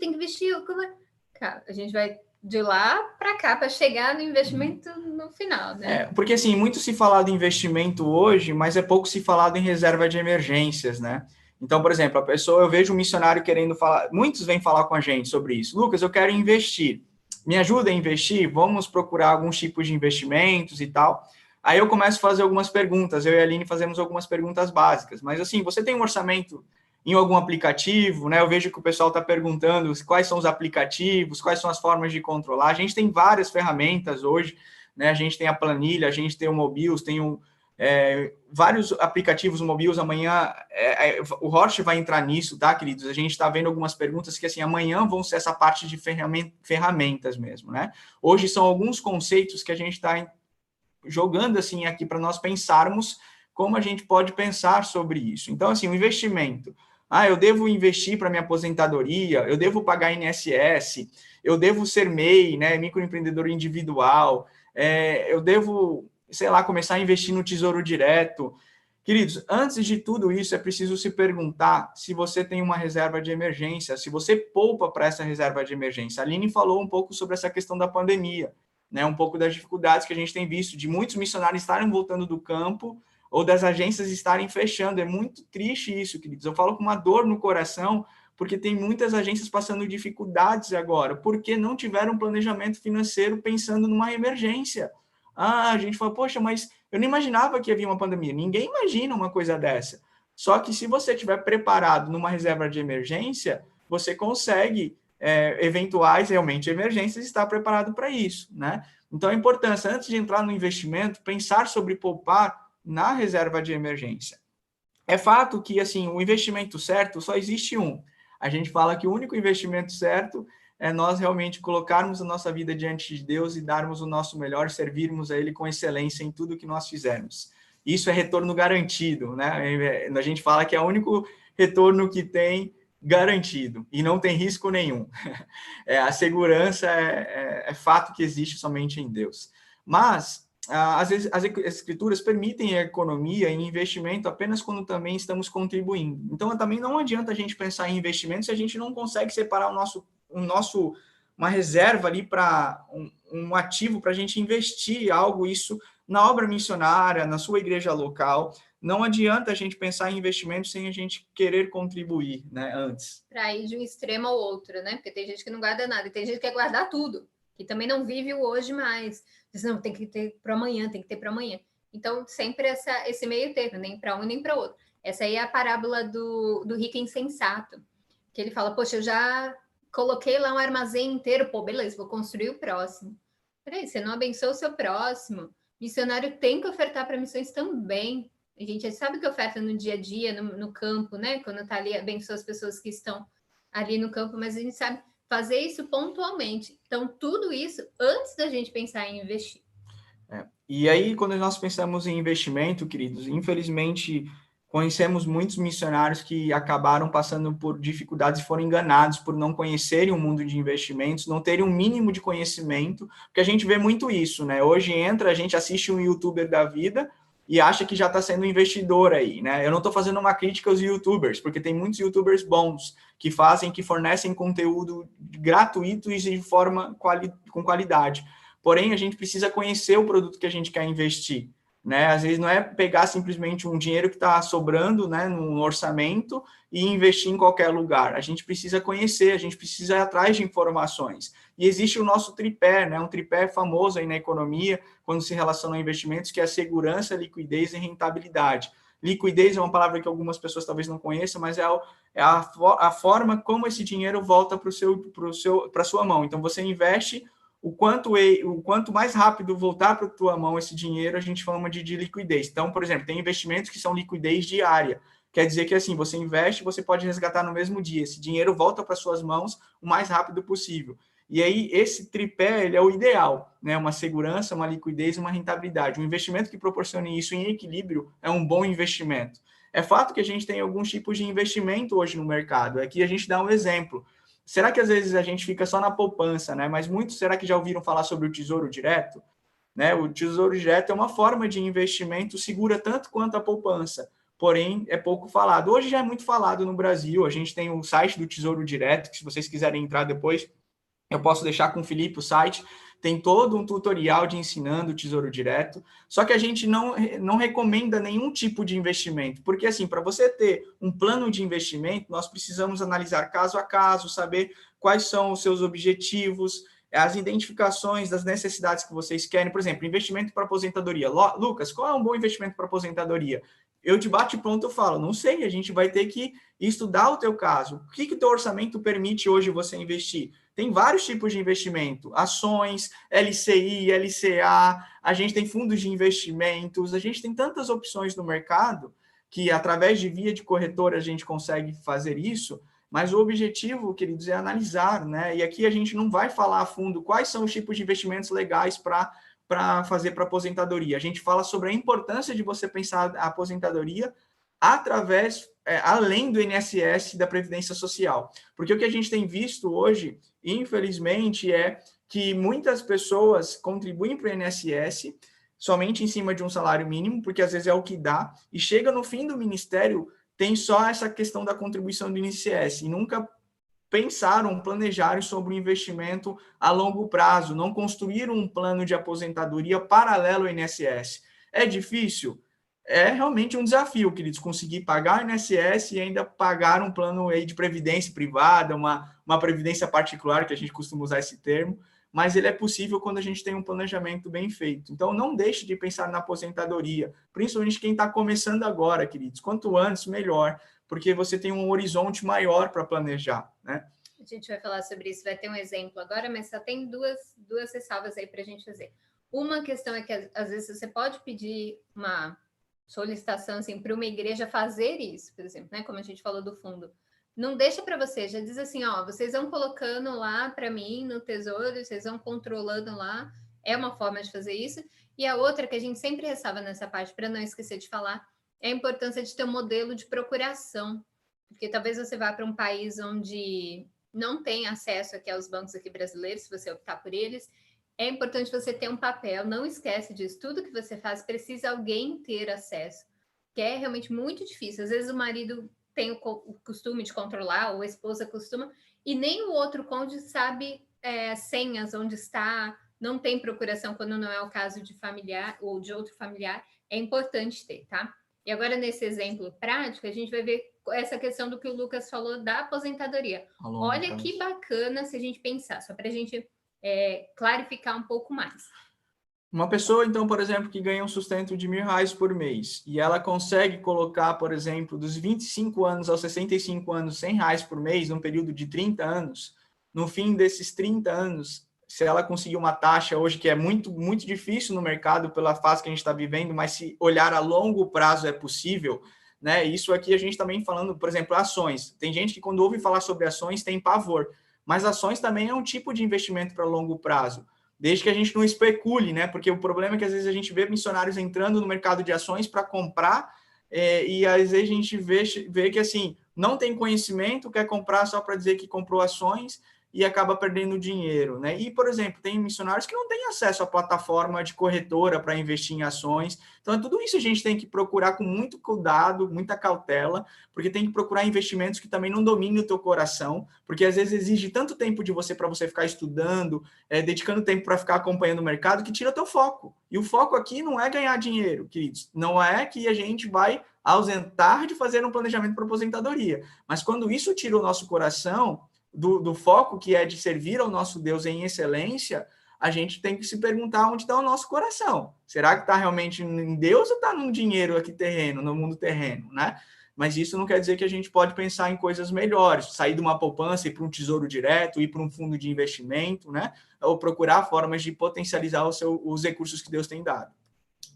Cara, a gente vai de lá para cá para chegar no investimento no final, né? Porque assim, muito se fala de investimento hoje, mas é pouco se falado em reserva de emergências, né? Então, por exemplo, eu vejo um missionário querendo falar, muitos vêm falar com a gente sobre isso. Lucas, eu quero investir. Me ajuda a investir? Vamos procurar alguns tipos de investimentos e tal. Aí eu começo a fazer algumas perguntas. Eu e a Aline fazemos algumas perguntas básicas. Mas assim, você tem um orçamento em algum aplicativo, né? Eu vejo que o pessoal está perguntando quais são os aplicativos, quais são as formas de controlar. A gente tem várias ferramentas hoje, né? A gente tem a planilha, a gente tem o Mobius, tem vários aplicativos Mobius. Amanhã o Horst vai entrar nisso, tá, queridos? A gente está vendo algumas perguntas que, assim, amanhã vão ser essa parte de ferramentas mesmo, né? Hoje são alguns conceitos que a gente está jogando, assim, aqui para nós pensarmos como a gente pode pensar sobre isso. Então, assim, o investimento. Eu devo investir para minha aposentadoria, eu devo pagar INSS, eu devo ser MEI, né, microempreendedor individual, eu devo, sei lá, começar a investir no Tesouro Direto. Queridos, antes de tudo isso, é preciso se perguntar se você tem uma reserva de emergência, se você poupa para essa reserva de emergência. A Aline falou um pouco sobre essa questão da pandemia, né, um pouco das dificuldades que a gente tem visto, de muitos missionários estarem voltando do campo, ou das agências estarem fechando. É muito triste isso, queridos. Eu falo com uma dor no coração, porque tem muitas agências passando dificuldades agora, porque não tiveram planejamento financeiro pensando numa emergência. A gente fala, poxa, mas eu não imaginava que havia uma pandemia. Ninguém imagina uma coisa dessa. Só que se você estiver preparado numa reserva de emergência, você consegue, eventuais realmente emergências, estar preparado para isso, né? Então, a importância, antes de entrar no investimento, pensar sobre poupar na reserva de emergência. É fato que, assim, o investimento certo só existe um. A gente fala que o único investimento certo é nós realmente colocarmos a nossa vida diante de Deus e darmos o nosso melhor, servirmos a Ele com excelência em tudo que nós fizermos. Isso é retorno garantido, né? A gente fala que é o único retorno que tem garantido e não tem risco nenhum. A segurança é fato que existe somente em Deus. Mas às vezes as escrituras permitem a economia e investimento apenas quando também estamos contribuindo. Então também não adianta a gente pensar em investimento se a gente não consegue separar uma reserva ali para um ativo para a gente investir algo, isso na obra missionária, na sua igreja local. Não adianta a gente pensar em investimento sem a gente querer contribuir, né, antes. Para ir de um extremo ao outro, né? Porque tem gente que não guarda nada, e tem gente que quer guardar tudo, que também não vive o hoje mais. Diz, não, tem que ter para amanhã, tem que ter para amanhã. Então, sempre esse meio termo, nem para um nem para outro. Essa aí é a parábola do rico insensato, que ele fala, poxa, eu já coloquei lá um armazém inteiro, pô, beleza, vou construir o próximo. Peraí, você não abençoa o seu próximo. Missionário tem que ofertar para missões também. A gente sabe que oferta no dia a dia, no campo, né? Quando está ali, abençoa as pessoas que estão ali no campo, mas a gente sabe fazer isso pontualmente. Então, tudo isso antes da gente pensar em investir. E aí, quando nós pensamos em investimento, queridos, infelizmente conhecemos muitos missionários que acabaram passando por dificuldades e foram enganados por não conhecerem o mundo de investimentos, não terem um mínimo de conhecimento, porque a gente vê muito isso, né? Hoje a gente assiste um youtuber da vida e acha que já está sendo investidor aí, né? Eu não estou fazendo uma crítica aos youtubers, porque tem muitos youtubers bons que fornecem conteúdo gratuito e de forma com qualidade. Porém, a gente precisa conhecer o produto que a gente quer investir, né? Às vezes não é pegar simplesmente um dinheiro que está sobrando, né, no orçamento e investir em qualquer lugar. A gente precisa conhecer, a gente precisa ir atrás de informações. E existe o nosso tripé, né, um tripé famoso aí na economia, quando se relaciona a investimentos, que é a segurança, liquidez e rentabilidade. Liquidez é uma palavra que algumas pessoas talvez não conheçam, mas é a forma como esse dinheiro volta para a sua mão. Então, você investe o quanto mais rápido voltar para a tua mão esse dinheiro, a gente chama de liquidez. Então, por exemplo, tem investimentos que são liquidez diária. Quer dizer que assim, você investe, você pode resgatar no mesmo dia. Esse dinheiro volta para suas mãos o mais rápido possível. E aí, esse tripé, ele é o ideal, né? Uma segurança, uma liquidez e uma rentabilidade. Um investimento que proporcione isso em equilíbrio é um bom investimento. É fato que a gente tem alguns tipos de investimento hoje no mercado. Aqui a gente dá um exemplo. Será que às vezes a gente fica só na poupança, né? Mas muitos, será que já ouviram falar sobre o Tesouro Direto? Né? O Tesouro Direto é uma forma de investimento segura tanto quanto a poupança, porém é pouco falado. Hoje já é muito falado no Brasil, a gente tem o site do Tesouro Direto, que se vocês quiserem entrar depois, eu posso deixar com o Felipe o site, tem todo um tutorial de ensinando o Tesouro Direto, só que a gente não recomenda nenhum tipo de investimento, porque assim, para você ter um plano de investimento, nós precisamos analisar caso a caso, saber quais são os seus objetivos, as identificações das necessidades que vocês querem. Por exemplo, investimento para aposentadoria. Lucas, qual é um bom investimento para aposentadoria? Eu de bate-pronto eu falo, não sei, a gente vai ter que estudar o teu caso. O que o teu orçamento permite hoje você investir? Tem vários tipos de investimento, ações, LCI, LCA, a gente tem fundos de investimentos, a gente tem tantas opções no mercado que através de via de corretora a gente consegue fazer isso, mas o objetivo, queridos, é analisar, né? E aqui a gente não vai falar a fundo quais são os tipos de investimentos legais para fazer para aposentadoria. A gente fala sobre a importância de você pensar a aposentadoria além do INSS e da Previdência Social. Porque o que a gente tem visto hoje, infelizmente, é que muitas pessoas contribuem para o INSS somente em cima de um salário mínimo, porque às vezes é o que dá, e chega no fim do ministério, tem só essa questão da contribuição do INSS, e nunca pensaram, planejaram sobre o investimento a longo prazo, não construíram um plano de aposentadoria paralelo ao INSS. É difícil? É realmente um desafio, queridos, conseguir pagar o INSS e ainda pagar um plano aí de previdência privada, uma previdência particular, que a gente costuma usar esse termo, mas ele é possível quando a gente tem um planejamento bem feito. Então, não deixe de pensar na aposentadoria, principalmente quem está começando agora, queridos. Quanto antes, melhor, porque você tem um horizonte maior para planejar, né? A gente vai falar sobre isso, vai ter um exemplo agora, mas só tem duas ressalvas aí para a gente fazer. Uma questão é que, às vezes, você pode pedir uma solicitação assim, para uma igreja fazer isso, por exemplo, né? Como a gente falou do fundo. não deixa para você, já diz assim, ó, vocês vão colocando lá para mim no tesouro, vocês vão controlando lá, é uma forma de fazer isso. E a outra que a gente sempre ressalva nessa parte, para não esquecer de falar, é a importância de ter um modelo de procuração, porque talvez você vá para um país onde não tem acesso aqui aos bancos aqui brasileiros, se você optar por eles, é importante você ter um papel, não esquece disso, tudo que você faz precisa alguém ter acesso, que é realmente muito difícil. Às vezes o marido tem o costume de controlar, ou a esposa costuma, e nem o outro cônjuge sabe senhas, onde está, não tem procuração quando não é o caso de familiar ou de outro familiar, é importante ter, tá? E agora, nesse exemplo prático, a gente vai ver essa questão do que o Lucas falou da aposentadoria. Olha que bacana se a gente pensar, só para a gente clarificar um pouco mais. Uma pessoa, então, por exemplo, que ganha um sustento de R$1.000 por mês e ela consegue colocar, por exemplo, dos 25 anos aos 65 anos, R$100 por mês, num período de 30 anos, no fim desses 30 anos, se ela conseguir uma taxa hoje, que é muito, muito difícil no mercado pela fase que a gente está vivendo, mas se olhar a longo prazo é possível, né? Isso aqui a gente também falando, por exemplo, ações. Tem gente que quando ouve falar sobre ações tem pavor, mas ações também é um tipo de investimento para longo prazo. Desde que a gente não especule, né? Porque o problema é que às vezes a gente vê missionários entrando no mercado de ações para comprar e às vezes a gente vê que assim não tem conhecimento, quer comprar só para dizer que comprou ações e acaba perdendo dinheiro, né? E, por exemplo, tem missionários que não têm acesso à plataforma de corretora para investir em ações. Então, tudo isso a gente tem que procurar com muito cuidado, muita cautela, porque tem que procurar investimentos que também não dominem o teu coração, porque às vezes exige tanto tempo de você para você ficar estudando, dedicando tempo para ficar acompanhando o mercado, que tira o teu foco. E o foco aqui não é ganhar dinheiro, queridos. Não é que a gente vai ausentar de fazer um planejamento para aposentadoria. Mas quando isso tira o nosso coração do foco que é de servir ao nosso Deus em excelência, a gente tem que se perguntar onde está o nosso coração. Será que está realmente em Deus ou está no dinheiro aqui terreno, no mundo terreno, né? Mas isso não quer dizer que a gente pode pensar em coisas melhores, sair de uma poupança e ir para um tesouro direto, ir para um fundo de investimento, né? Ou procurar formas de potencializar os recursos que Deus tem dado.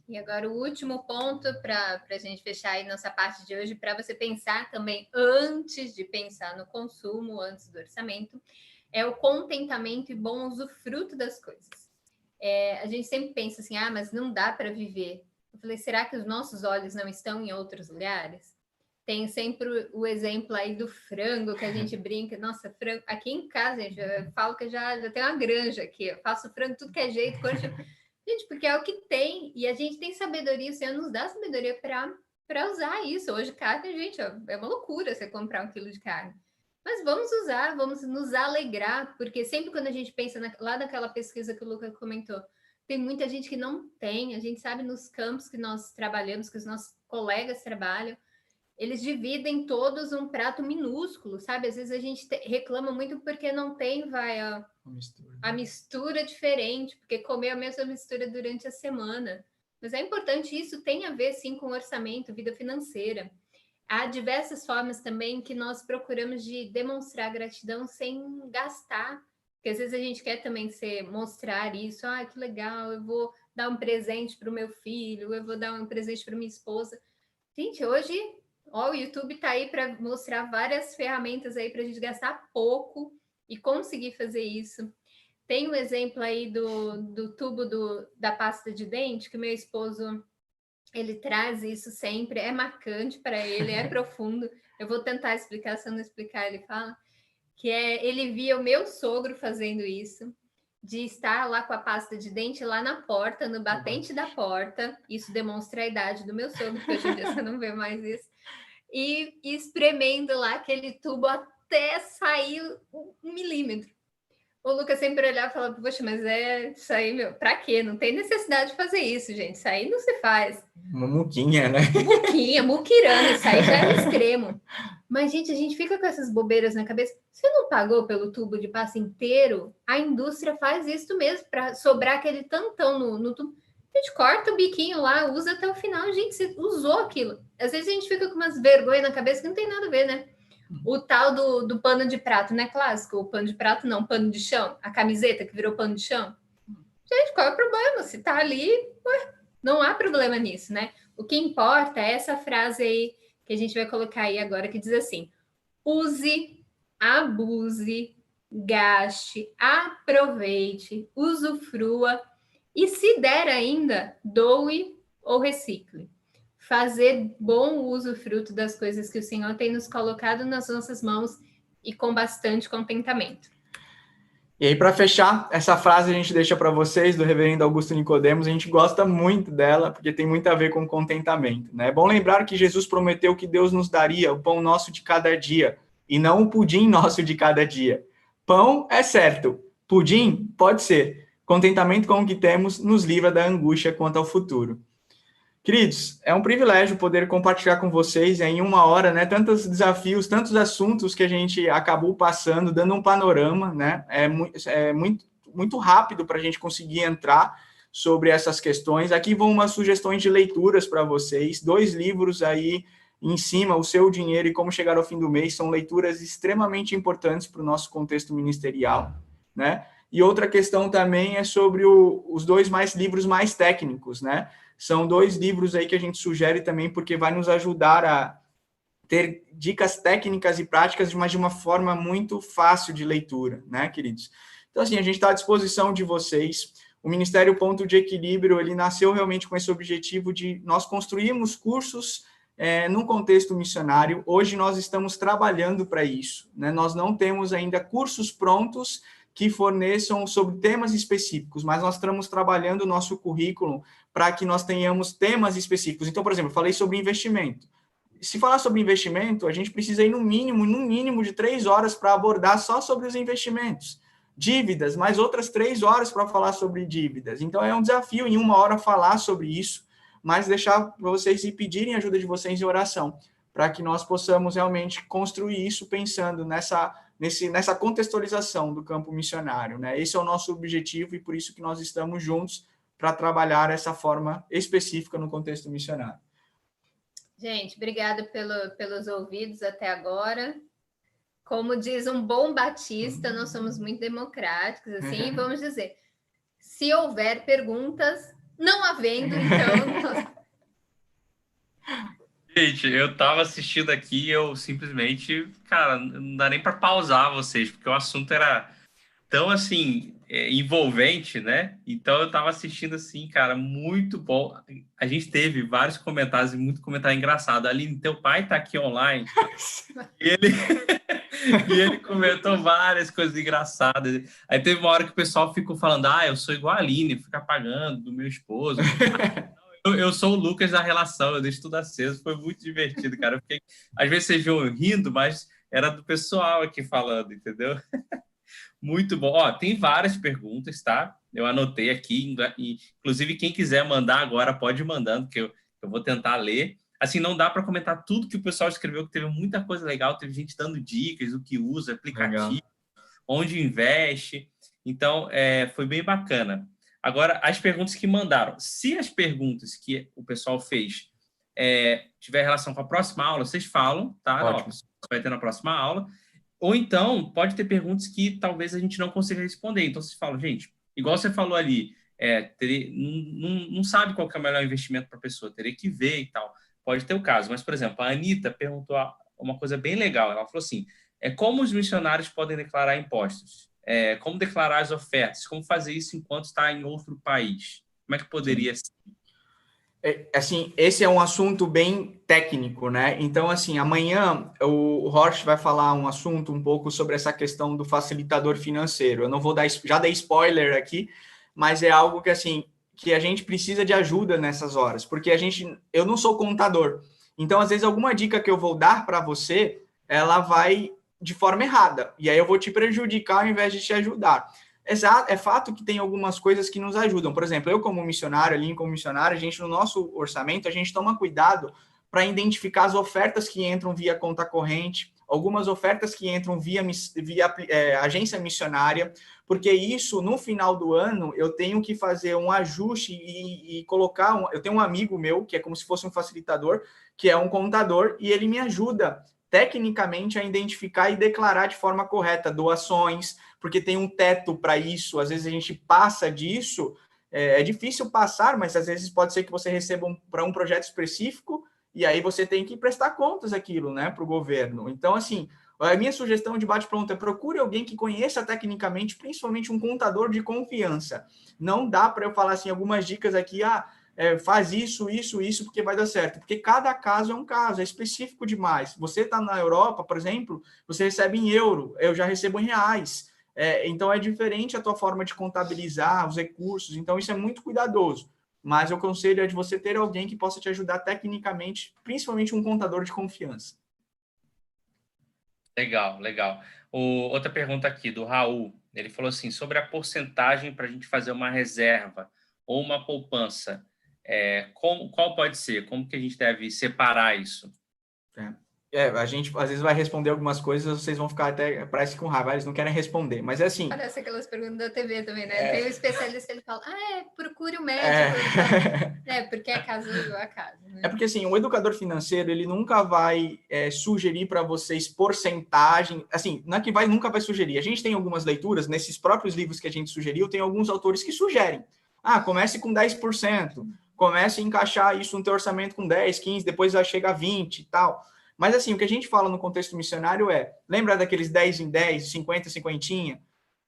E agora o último ponto para a gente fechar aí nossa parte de hoje, para você pensar também antes de pensar no consumo, antes do orçamento, é o contentamento e bom usufruto das coisas. A gente sempre pensa assim, mas não dá para viver. Eu falei, será que os nossos olhos não estão em outros lugares? Tem sempre o exemplo aí do frango que a gente brinca. Nossa, frango. Aqui em casa, gente, eu falo que já tem uma granja aqui. Eu faço frango tudo que é jeito. Gente, porque é o que tem. E a gente tem sabedoria. O Senhor nos dá sabedoria para usar isso. Hoje, carne, gente, é uma loucura você comprar 1 quilo de carne. Mas vamos usar, vamos nos alegrar. Porque sempre quando a gente pensa lá naquela pesquisa que o Lucas comentou, tem muita gente que não tem. A gente sabe nos campos que nós trabalhamos, que os nossos colegas trabalham, eles dividem todos um prato minúsculo, sabe? Às vezes a gente reclama muito porque não tem, a mistura diferente, porque comer a mesma mistura durante a semana. Mas é importante, isso tem a ver, sim, com orçamento, vida financeira. Há diversas formas também que nós procuramos de demonstrar gratidão sem gastar, porque às vezes a gente quer também mostrar isso, que legal, eu vou dar um presente para o meu filho, eu vou dar um presente para minha esposa. Gente, hoje o YouTube está aí para mostrar várias ferramentas aí para a gente gastar pouco e conseguir fazer isso. Tem um exemplo aí do tubo da pasta de dente, que o meu esposo, ele traz isso sempre, é marcante para ele, é profundo. Eu vou tentar explicar, se eu não explicar, ele fala, que ele via o meu sogro fazendo isso, de estar lá com a pasta de dente lá na porta, no batente da porta, isso demonstra a idade do meu sogro, porque hoje em dia você não vê mais isso, e espremendo lá aquele tubo até sair 1 milímetro. O Lucas sempre olhava e falava, poxa, mas isso aí, meu, pra quê? Não tem necessidade de fazer isso, gente. Isso aí não se faz. Uma muquinha, né? Muquirana, isso aí já é um extremo. Mas, gente, a gente fica com essas bobeiras na cabeça. Você não pagou pelo tubo de pasta inteiro? A indústria faz isso mesmo, para sobrar aquele tantão no tubo. A gente corta o biquinho lá, usa até o final. Gente, você usou aquilo. Às vezes a gente fica com umas vergonhas na cabeça que não tem nada a ver, né? O tal do pano de prato, né? Clássico. O pano de prato não, pano de chão. A camiseta que virou pano de chão. Gente, qual é o problema? Se tá ali, não há problema nisso, né? O que importa é essa frase aí que a gente vai colocar aí agora, que diz assim: use, abuse, gaste, aproveite, usufrua e, se der ainda, doe ou recicle. Fazer bom uso fruto das coisas que o Senhor tem nos colocado nas nossas mãos e com bastante contentamento. E aí, para fechar, essa frase a gente deixa para vocês, do reverendo Augusto Nicodemos. A gente gosta muito dela, porque tem muito a ver com contentamento, né? É bom lembrar que Jesus prometeu que Deus nos daria o pão nosso de cada dia, e não o pudim nosso de cada dia. Pão é certo, pudim pode ser. Contentamento com o que temos nos livra da angústia quanto ao futuro. Queridos, é um privilégio poder compartilhar com vocês em uma hora, né, tantos desafios, tantos assuntos que a gente acabou passando, dando um panorama, né, muito rápido para a gente conseguir entrar sobre essas questões. Aqui vão umas sugestões de leituras para vocês, 2 livros aí em cima, O Seu Dinheiro e Como Chegar ao Fim do Mês, são leituras extremamente importantes para o nosso contexto ministerial, né, e outra questão também é sobre os 2 livros mais técnicos, né. São 2 livros aí que a gente sugere também, porque vai nos ajudar a ter dicas técnicas e práticas, mas de uma forma muito fácil de leitura, né, queridos? Então, assim, a gente está à disposição de vocês. O Ministério Ponto de Equilíbrio, ele nasceu realmente com esse objetivo de nós construirmos cursos num contexto missionário. Hoje nós estamos trabalhando para isso, né? Nós não temos ainda cursos prontos que forneçam sobre temas específicos, mas nós estamos trabalhando o nosso currículo para que nós tenhamos temas específicos. Então, por exemplo, eu falei sobre investimento. Se falar sobre investimento, a gente precisa ir no mínimo de 3 horas para abordar só sobre os investimentos. Dívidas, mais outras 3 horas para falar sobre dívidas. Então, é um desafio em 1 hora falar sobre isso, mas deixar para vocês e pedirem ajuda de vocês em oração, para que nós possamos realmente construir isso pensando nessa contextualização do campo missionário, né? Esse é o nosso objetivo e por isso que nós estamos juntos para trabalhar essa forma específica no contexto missionário. Gente, obrigada pelos ouvidos até agora. Como diz um bom batista, nós somos muito democráticos, assim, vamos dizer, se houver perguntas, não havendo, então... Gente, eu tava assistindo aqui e eu simplesmente, cara, não dá nem para pausar vocês, porque o assunto era tão, assim, envolvente, né? Então eu tava assistindo assim, cara, muito bom. A gente teve vários comentários e muito comentário engraçado. Aline, teu pai tá aqui online e ele comentou várias coisas engraçadas. Aí teve uma hora que o pessoal ficou falando, eu sou igual a Aline, fica pagando do meu esposo. Eu sou o Lucas da relação, eu deixo tudo aceso, foi muito divertido, cara. Porque, às vezes vocês viam rindo, mas era do pessoal aqui falando, entendeu? Muito bom. Ó, tem várias perguntas, tá? Eu anotei aqui, inclusive quem quiser mandar agora pode ir mandando, que eu vou tentar ler. Assim, não dá para comentar tudo que o pessoal escreveu, que teve muita coisa legal, teve gente dando dicas, o que usa, aplicativo, legal, onde investe. Então, foi bem bacana. Agora, as perguntas que mandaram. Se as perguntas que o pessoal fez tiver relação com a próxima aula, vocês falam, tá? Ó, vai ter na próxima aula. Ou então, pode ter perguntas que talvez a gente não consiga responder. Então, vocês falam, gente, igual você falou ali, não sabe qual que é o melhor investimento para a pessoa, teria que ver e tal. Pode ter o caso. Mas, por exemplo, a Anitta perguntou uma coisa bem legal. Ela falou assim, como os missionários podem declarar impostos? Como declarar as ofertas? Como fazer isso enquanto está em outro país? Como é que poderia ser? Assim, esse é um assunto bem técnico, né? Então, assim, amanhã o Horst vai falar um assunto um pouco sobre essa questão do facilitador financeiro. Eu não vou já dei spoiler aqui, mas é algo que, assim, que a gente precisa de ajuda nessas horas, porque eu não sou contador. Então, às vezes, alguma dica que eu vou dar para você, ela vai de forma errada, e aí eu vou te prejudicar ao invés de te ajudar. É fato que tem algumas coisas que nos ajudam. Por exemplo, eu como missionário, Aline como missionário, a gente no nosso orçamento, a gente toma cuidado para identificar as ofertas que entram via conta corrente, algumas ofertas que entram via agência missionária, porque isso, no final do ano, eu tenho que fazer um ajuste e colocar... Eu tenho um amigo meu, que é como se fosse um facilitador, que é um contador, e ele me ajuda tecnicamente a identificar e declarar de forma correta doações, porque tem um teto para isso, às vezes a gente passa disso, é difícil passar, mas às vezes pode ser que você receba para um projeto específico, e aí você tem que prestar contas aquilo, né, para o governo. Então, assim, A minha sugestão de bate-pronto é procure alguém que conheça tecnicamente, principalmente um contador de confiança. Não dá para eu falar assim, algumas dicas aqui, faz isso, porque vai dar certo. Porque cada caso é um caso, é específico demais. Você está na Europa, por exemplo, você recebe em euro, eu já recebo em reais. Então, é diferente a tua forma de contabilizar os recursos. Então, isso é muito cuidadoso. Mas o conselho é de você ter alguém que possa te ajudar tecnicamente, principalmente um contador de confiança. Legal, legal. Outra pergunta aqui do Raul. Ele falou assim, sobre a porcentagem para a gente fazer uma reserva ou uma poupança. Qual pode ser? Como que a gente deve separar isso? A gente às vezes vai responder algumas coisas, vocês vão ficar até, parece com raiva, eles não querem responder, mas é assim... Parece aquelas perguntas da TV também, né? Tem um especialista, ele fala, procure o médico. Porque é caso a caso. Né? É porque, assim, o educador financeiro, ele nunca vai sugerir para vocês porcentagem, assim, não é que nunca vai sugerir. A gente tem algumas leituras, nesses próprios livros que a gente sugeriu, tem alguns autores que sugerem. Comece com 10%, comece a encaixar isso no teu orçamento com 10, 15, depois vai chegar a 20 e tal. Mas, assim, o que a gente fala no contexto missionário lembra daqueles 10 em 10, 50 em 50?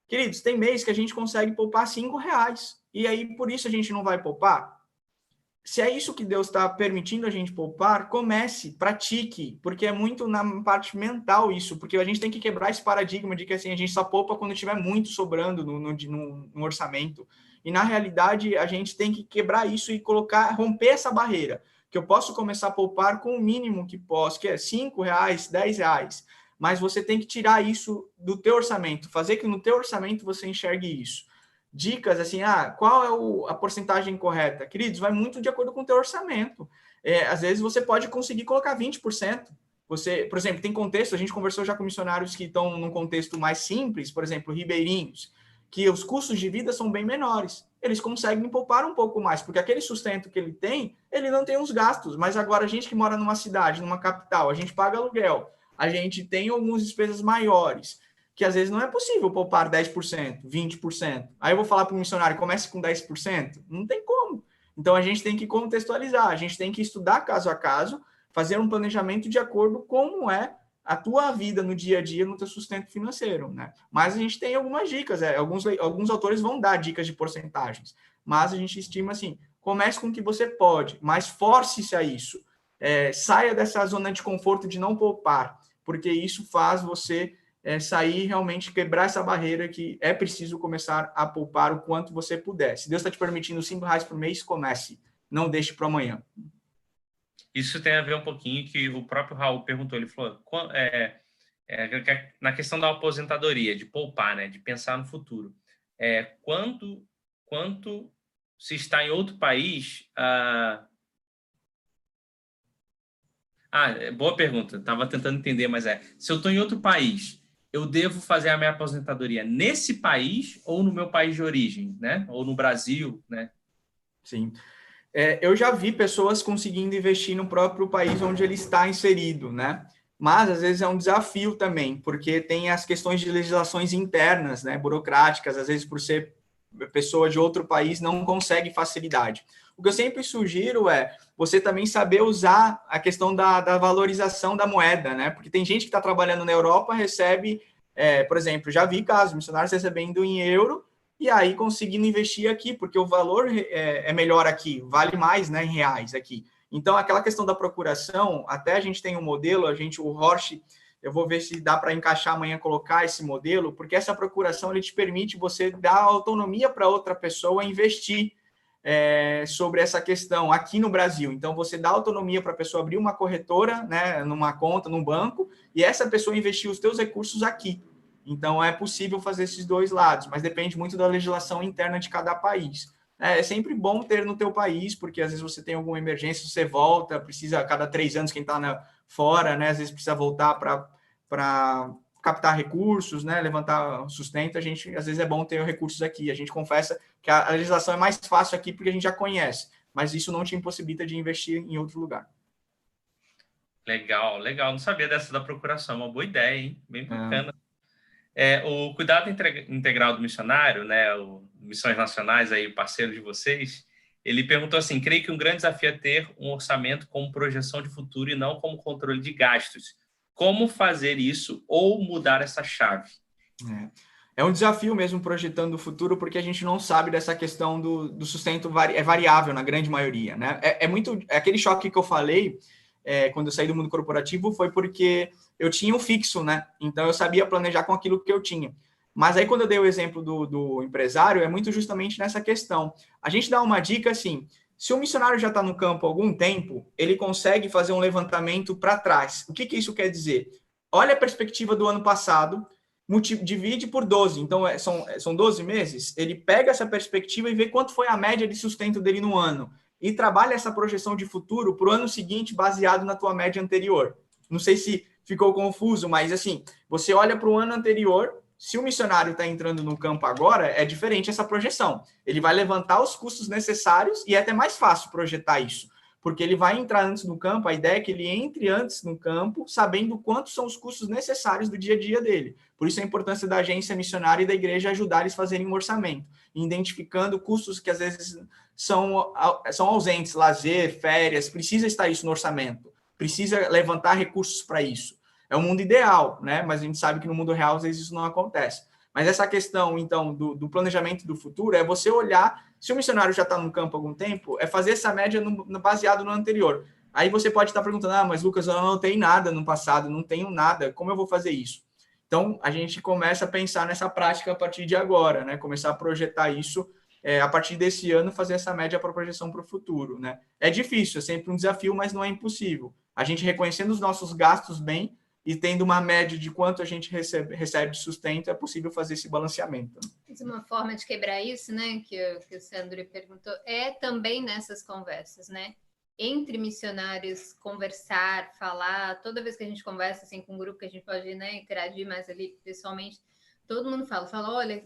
Queridos, tem mês que a gente consegue poupar R$5. E aí, por isso a gente não vai poupar? Se é isso que Deus está permitindo a gente poupar, comece, pratique, porque é muito na parte mental isso, porque a gente tem que quebrar esse paradigma de que assim, a gente só poupa quando tiver muito sobrando no orçamento. E, na realidade, a gente tem que quebrar isso e romper essa barreira, que eu posso começar a poupar com o mínimo que posso, que é R$5, R$10, mas você tem que tirar isso do teu orçamento, fazer que no teu orçamento você enxergue isso. Dicas assim, qual é a porcentagem correta? Queridos, vai muito de acordo com o teu orçamento. Às vezes você pode conseguir colocar 20%. Você, por exemplo, tem contexto, a gente conversou já com missionários que estão num contexto mais simples, por exemplo, ribeirinhos, que os custos de vida são bem menores. Eles conseguem poupar um pouco mais, porque aquele sustento que ele tem, ele não tem os gastos. Mas agora a gente que mora numa cidade, numa capital, a gente paga aluguel, a gente tem algumas despesas maiores, que às vezes não é possível poupar 10%, 20%. Aí eu vou falar para o missionário, comece com 10%? Não tem como. Então, a gente tem que contextualizar, a gente tem que estudar caso a caso, fazer um planejamento de acordo com como é a tua vida no dia a dia, no teu sustento financeiro, né? Mas a gente tem algumas dicas, alguns autores vão dar dicas de porcentagens, mas a gente estima assim, comece com o que você pode, mas force-se a isso. Saia dessa zona de conforto de não poupar, porque isso faz você sair realmente, quebrar essa barreira que é preciso começar a poupar o quanto você puder. Se Deus está te permitindo R$5 por mês, comece. Não deixe para amanhã. Isso tem a ver um pouquinho que o próprio Raul perguntou. Ele falou, na questão da aposentadoria, de poupar, né, de pensar no futuro. Quanto se está em outro país... boa pergunta. Estava tentando entender, mas se eu estou em outro país, eu devo fazer a minha aposentadoria nesse país ou no meu país de origem, né? Ou no Brasil, né? Sim. Eu já vi pessoas conseguindo investir no próprio país onde ele está inserido, né? Mas, às vezes, é um desafio também, porque tem as questões de legislações internas, né, burocráticas, às vezes, por ser pessoa de outro país, não consegue facilidade. O que eu sempre sugiro é você também saber usar a questão da valorização da moeda, né? Porque tem gente que está trabalhando na Europa, recebe, por exemplo, já vi casos, missionários recebendo em euro, e aí conseguindo investir aqui, porque o valor é melhor aqui, vale mais, né, em reais aqui. Então, aquela questão da procuração, até a gente tem um modelo, o Horst, eu vou ver se dá para encaixar amanhã, colocar esse modelo, porque essa procuração ele te permite você dar autonomia para outra pessoa investir sobre essa questão aqui no Brasil. Então, você dá autonomia para a pessoa abrir uma corretora, né, numa conta, num banco, e essa pessoa investir os teus recursos aqui. Então, é possível fazer esses dois lados, mas depende muito da legislação interna de cada país. É sempre bom ter no teu país, porque às vezes você tem alguma emergência, você volta, precisa, a cada 3 anos, quem está fora, né, às vezes precisa voltar para captar recursos, né, levantar sustento, às vezes é bom ter recursos aqui. A gente confessa que a legislação é mais fácil aqui porque a gente já conhece, mas isso não te impossibilita de investir em outro lugar. Legal, legal. Não sabia dessa da procuração, uma boa ideia, hein? Bem bacana. O cuidado integral do missionário, né, o Missões Nacionais, aí, parceiro de vocês, ele perguntou assim, creio que um grande desafio é ter um orçamento como projeção de futuro e não como controle de gastos, como fazer isso ou mudar essa chave? É um desafio mesmo projetando o futuro, porque a gente não sabe dessa questão do sustento é variável na grande maioria, né? Aquele choque que eu falei quando eu saí do mundo corporativo foi porque eu tinha um fixo, né? Então eu sabia planejar com aquilo que eu tinha. Mas aí quando eu dei o exemplo do empresário, é muito justamente nessa questão. A gente dá uma dica assim: se o missionário já está no campo há algum tempo, ele consegue fazer um levantamento para trás. O que isso quer dizer? Olha a perspectiva do ano passado, divide por 12, então são 12 meses, ele pega essa perspectiva e vê quanto foi a média de sustento dele no ano, e trabalha essa projeção de futuro para o ano seguinte baseado na tua média anterior. Não sei se ficou confuso, mas assim, você olha para o ano anterior, se o missionário está entrando no campo agora, é diferente essa projeção. Ele vai levantar os custos necessários e é até mais fácil projetar isso, porque ele vai entrar antes no campo, a ideia é que ele entre antes no campo, sabendo quantos são os custos necessários do dia a dia dele. Por isso a importância da agência missionária e da igreja ajudar eles a fazerem um orçamento, identificando custos que às vezes são ausentes, lazer, férias, precisa estar isso no orçamento, precisa levantar recursos para isso. É o mundo ideal, né? Mas a gente sabe que no mundo real às vezes isso não acontece. Mas essa questão, então, do planejamento do futuro é você olhar, se o missionário já está no campo há algum tempo, é fazer essa média baseado no anterior. Aí você pode estar perguntando, mas Lucas, eu não anotei nada no passado, não tenho nada, como eu vou fazer isso? Então, a gente começa a pensar nessa prática a partir de agora, né? Começar a projetar isso a partir desse ano, fazer essa média para projeção para o futuro, né? É difícil, é sempre um desafio, mas não é impossível. A gente reconhecendo os nossos gastos bem e tendo uma média de quanto a gente recebe de sustento, é possível fazer esse balanceamento. Uma forma de quebrar isso, né, que o Sandro perguntou, é também nessas conversas, né? Entre missionários, conversar, falar, toda vez que a gente conversa assim, com um grupo que a gente pode, né, interagir mais ali pessoalmente, todo mundo fala, olha,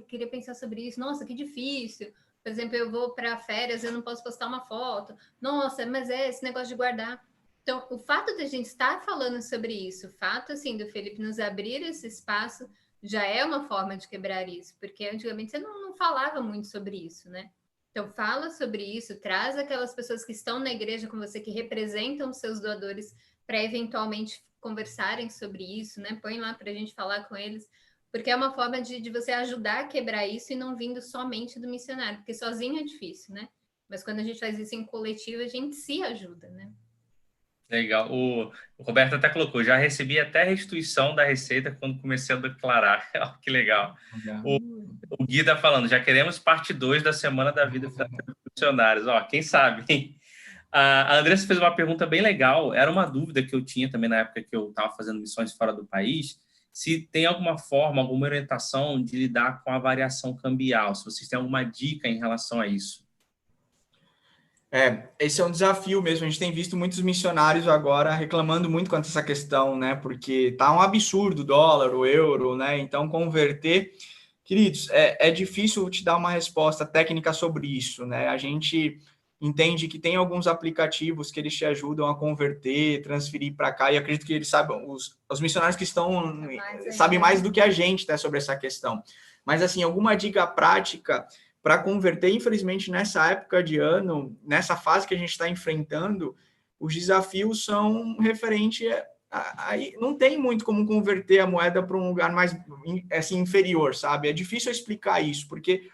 queria pensar sobre isso, nossa, que difícil. Por exemplo, eu vou para férias, eu não posso postar uma foto. Nossa, mas esse negócio de guardar. Então, o fato de a gente estar falando sobre isso, o fato, assim, do Felipe nos abrir esse espaço, já é uma forma de quebrar isso, porque antigamente você não falava muito sobre isso, né? Então, fala sobre isso, traz aquelas pessoas que estão na igreja com você, que representam os seus doadores, para eventualmente conversarem sobre isso, né? Põe lá para a gente falar com eles, porque é uma forma de você ajudar a quebrar isso e não vindo somente do missionário, porque sozinho é difícil, né? Mas quando a gente faz isso em coletivo, a gente se ajuda, né? Legal. O Roberto até colocou, já recebi até restituição da receita quando comecei a declarar. Que legal. O Gui está falando, já queremos parte 2 da Semana da Vida Financeira dos Funcionários. Quem sabe? A Andressa fez uma pergunta bem legal. Era uma dúvida que eu tinha também na época que eu estava fazendo missões fora do país, se tem alguma forma, alguma orientação de lidar com a variação cambial, se vocês têm alguma dica em relação a isso. Esse é um desafio mesmo. A gente tem visto muitos missionários agora reclamando muito quanto a essa questão, né? Porque tá um absurdo o dólar, o euro, né? Então, converter... Queridos, é difícil te dar uma resposta técnica sobre isso, né? A gente entende que tem alguns aplicativos que eles te ajudam a converter, transferir para cá, e acredito que eles sabem, os missionários que estão sabem mais do que a gente, né, sobre essa questão. Mas, assim, alguma dica prática para converter, infelizmente, nessa época de ano, nessa fase que a gente está enfrentando, os desafios são referentes aí não tem muito como converter a moeda para um lugar mais assim, inferior, sabe? É difícil explicar isso, porque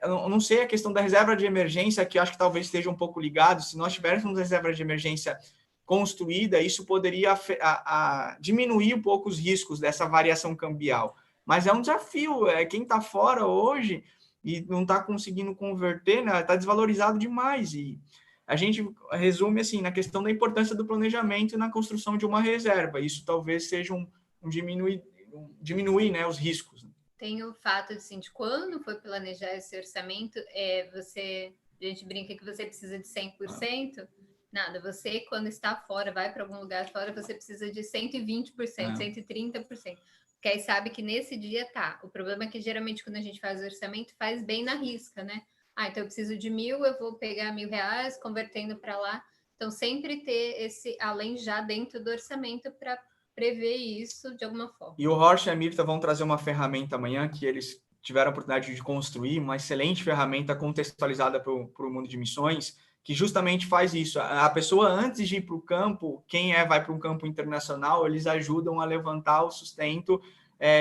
eu não sei a questão da reserva de emergência, que acho que talvez esteja um pouco ligado. Se nós tivéssemos reserva de emergência construída, isso poderia diminuir um pouco os riscos dessa variação cambial. Mas é um desafio, quem está fora hoje e não está conseguindo converter, né, está desvalorizado demais. E a gente resume assim na questão da importância do planejamento e na construção de uma reserva. Isso talvez seja diminuir, né, os riscos. Tem o fato assim, de quando foi planejar esse orçamento, a gente brinca que você precisa de 100%, nada, você quando está fora, vai para algum lugar fora, você precisa de 120%, 130%. Porque aí sabe que nesse dia tá. O problema é que geralmente quando a gente faz o orçamento, faz bem na risca, né? Então eu preciso de 1.000, eu vou pegar R$1.000, convertendo para lá. Então sempre ter esse além já dentro do orçamento para prever isso de alguma forma. E o Horst e a Mirta vão trazer uma ferramenta amanhã que eles tiveram a oportunidade de construir, uma excelente ferramenta contextualizada para o mundo de missões, que justamente faz isso. A pessoa, antes de ir para o campo, quem vai para um campo internacional, eles ajudam a levantar o sustento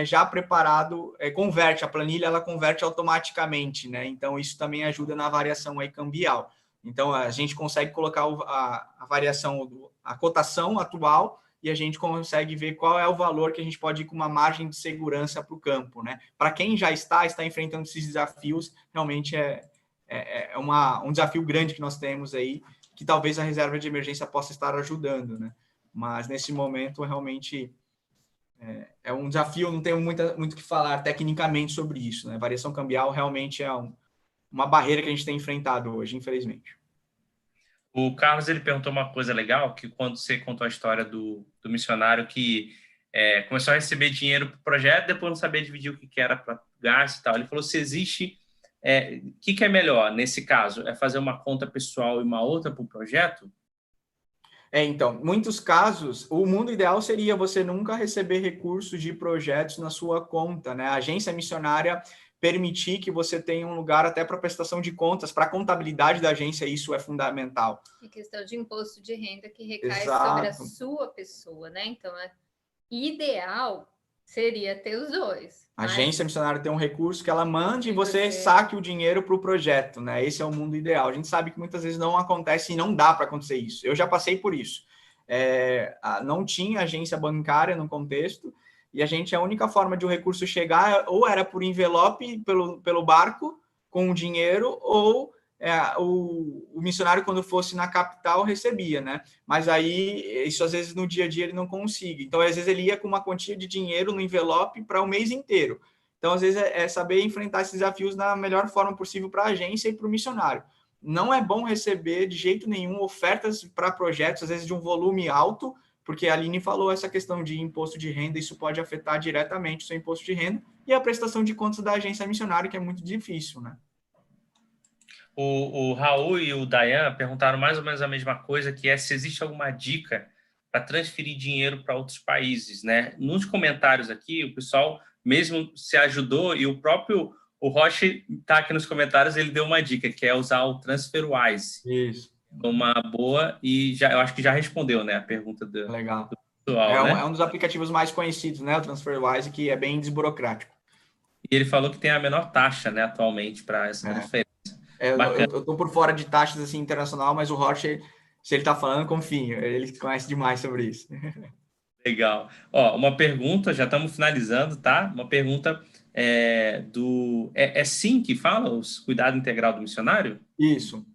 já preparado, converte, a planilha ela converte automaticamente, né? Então, isso também ajuda na variação aí cambial. Então, a gente consegue colocar a variação, a cotação atual, e a gente consegue ver qual é o valor que a gente pode ir com uma margem de segurança para o campo, né? Para quem já está enfrentando esses desafios, realmente um desafio grande que nós temos aí, que talvez a reserva de emergência possa estar ajudando, né? Mas nesse momento, realmente, é um desafio, não tenho muito o que falar tecnicamente sobre isso, né? Variação cambial realmente é uma barreira que a gente tem enfrentado hoje, infelizmente. O Carlos, ele perguntou uma coisa legal, que quando você contou a história do missionário que começou a receber dinheiro para o projeto, depois não sabia dividir o que era para gasto e tal. Ele falou se existe... O que é melhor nesse caso? É fazer uma conta pessoal e uma outra para o projeto? Então, muitos casos, o mundo ideal seria você nunca receber recursos de projetos na sua conta, né? A agência missionária permitir que você tenha um lugar até para prestação de contas, para a contabilidade da agência, isso é fundamental. E questão de imposto de renda que recai Exato. sobre a sua pessoa, né? Então, ideal seria ter os dois. A agência missionária tem um recurso que ela mande e você saque o dinheiro para o projeto, né? Esse é o mundo ideal. A gente sabe que muitas vezes não acontece e não dá para acontecer isso. Eu já passei por isso. Não tinha agência bancária no contexto e a única forma de o recurso chegar ou era por envelope pelo barco com o dinheiro ou o missionário, quando fosse na capital, recebia, né? Mas aí, isso às vezes no dia a dia ele não consegue. Então, às vezes ele ia com uma quantia de dinheiro no envelope para o mês inteiro. Então, às vezes é saber enfrentar esses desafios da melhor forma possível para a agência e para o missionário. Não é bom receber de jeito nenhum ofertas para projetos, às vezes de um volume alto, porque a Aline falou essa questão de imposto de renda, isso pode afetar diretamente o seu imposto de renda e a prestação de contas da agência missionária, que é muito difícil, né? O Raul e o Dayan perguntaram mais ou menos a mesma coisa, que é se existe alguma dica para transferir dinheiro para outros países, né? Nos comentários aqui, o pessoal mesmo se ajudou e o Roche está aqui nos comentários, ele deu uma dica, que é usar o TransferWise. Isso. Uma boa, e eu acho que já respondeu, né, a pergunta do pessoal, né? É um dos aplicativos mais conhecidos, né, o TransferWise, que é bem desburocrático. E ele falou que tem a menor taxa, né, atualmente para essa transferência. Eu estou por fora de taxas assim, internacional, mas o Roche, se ele está falando, confie, ele conhece demais sobre isso. Legal. Uma pergunta, já estamos finalizando, tá? Uma pergunta do... Sim que fala, os cuidado integral do missionário? Isso.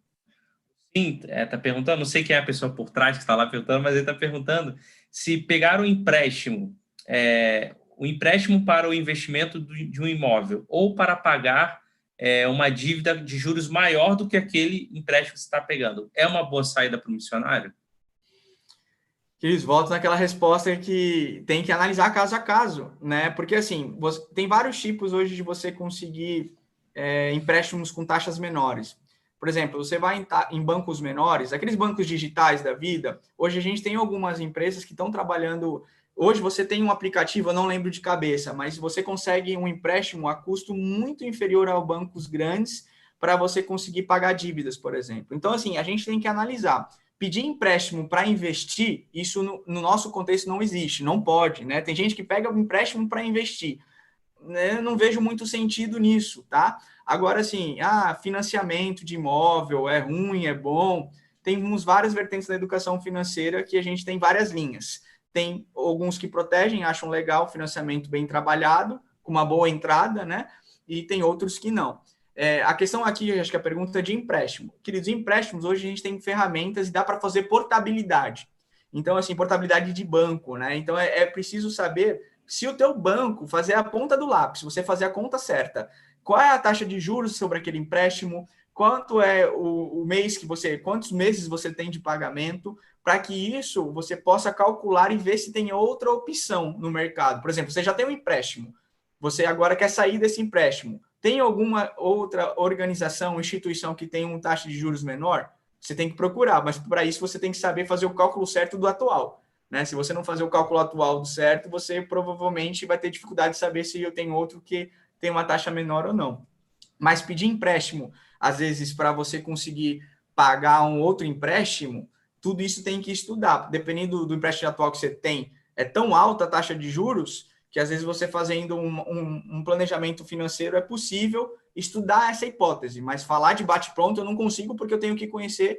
Sim, está perguntando, não sei quem é a pessoa por trás que está lá perguntando, mas ele está perguntando se pegar o empréstimo para o investimento de um imóvel ou para pagar uma dívida de juros maior do que aquele empréstimo que você está pegando, é uma boa saída para o missionário? Eles voltam naquela resposta que tem que analisar caso a caso, né? Porque, assim, tem vários tipos hoje de você conseguir empréstimos com taxas menores. Por exemplo, você vai em bancos menores, aqueles bancos digitais da vida, hoje a gente tem algumas empresas que estão trabalhando... Hoje você tem um aplicativo, eu não lembro de cabeça, mas você consegue um empréstimo a custo muito inferior aos bancos grandes para você conseguir pagar dívidas, por exemplo. Então, assim, a gente tem que analisar. Pedir empréstimo para investir, isso no nosso contexto não existe, não pode, né? Tem gente que pega um empréstimo para investir. Eu não vejo muito sentido nisso, tá? Agora, assim, financiamento de imóvel é ruim, é bom. Temos várias vertentes da educação financeira que a gente tem várias linhas. Tem alguns que protegem, acham legal, financiamento bem trabalhado, com uma boa entrada, né? E tem outros que não. A questão aqui, acho que a pergunta é de empréstimo. Queridos, empréstimos, hoje a gente tem ferramentas e dá para fazer portabilidade. Então, assim, portabilidade de banco, né? Então, é preciso saber se o teu banco fazer a ponta do lápis, você fazer a conta certa, qual é a taxa de juros sobre aquele empréstimo, quanto é o mês que quantos meses você tem de pagamento, para que isso você possa calcular e ver se tem outra opção no mercado. Por exemplo, você já tem um empréstimo, você agora quer sair desse empréstimo. Tem alguma outra organização, instituição que tem uma taxa de juros menor? Você tem que procurar, mas para isso você tem que saber fazer o cálculo certo do atual. Né? Se você não fazer o cálculo atual do certo, você provavelmente vai ter dificuldade de saber se eu tenho outro que tem uma taxa menor ou não. Mas pedir empréstimo, às vezes, para você conseguir pagar um outro empréstimo, tudo isso tem que estudar. Dependendo do empréstimo atual que você tem, é tão alta a taxa de juros que às vezes você fazendo um planejamento financeiro é possível estudar essa hipótese, mas falar de bate-pronto eu não consigo porque eu tenho que conhecer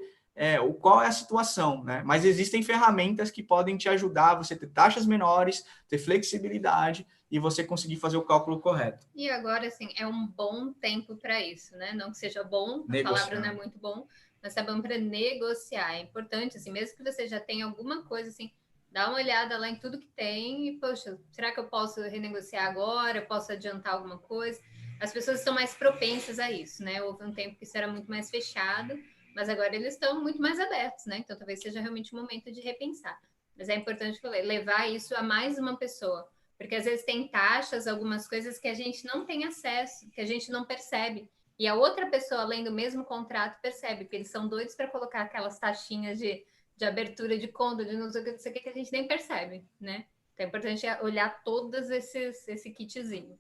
qual é a situação, né? Mas existem ferramentas que podem te ajudar a você ter taxas menores, ter flexibilidade e você conseguir fazer o cálculo correto. E agora, assim, é um bom tempo para isso, né? Não que seja bom, a palavra não é muito bom, mas tá bom para negociar. É importante, assim, mesmo que você já tenha alguma coisa, assim, dá uma olhada lá em tudo que tem e, poxa, será que eu posso renegociar agora? Eu posso adiantar alguma coisa? As pessoas estão mais propensas a isso, né? Houve um tempo que isso era muito mais fechado, mas agora eles estão muito mais abertos, né? Então talvez seja realmente o momento de repensar. Mas é importante levar isso a mais uma pessoa, porque às vezes tem taxas, algumas coisas que a gente não tem acesso, que a gente não percebe. E a outra pessoa, além do mesmo contrato, percebe, porque eles são doidos para colocar aquelas taxinhas de abertura de conta, de não sei o que a gente nem percebe, né? Então é importante olhar todos esse kitzinho.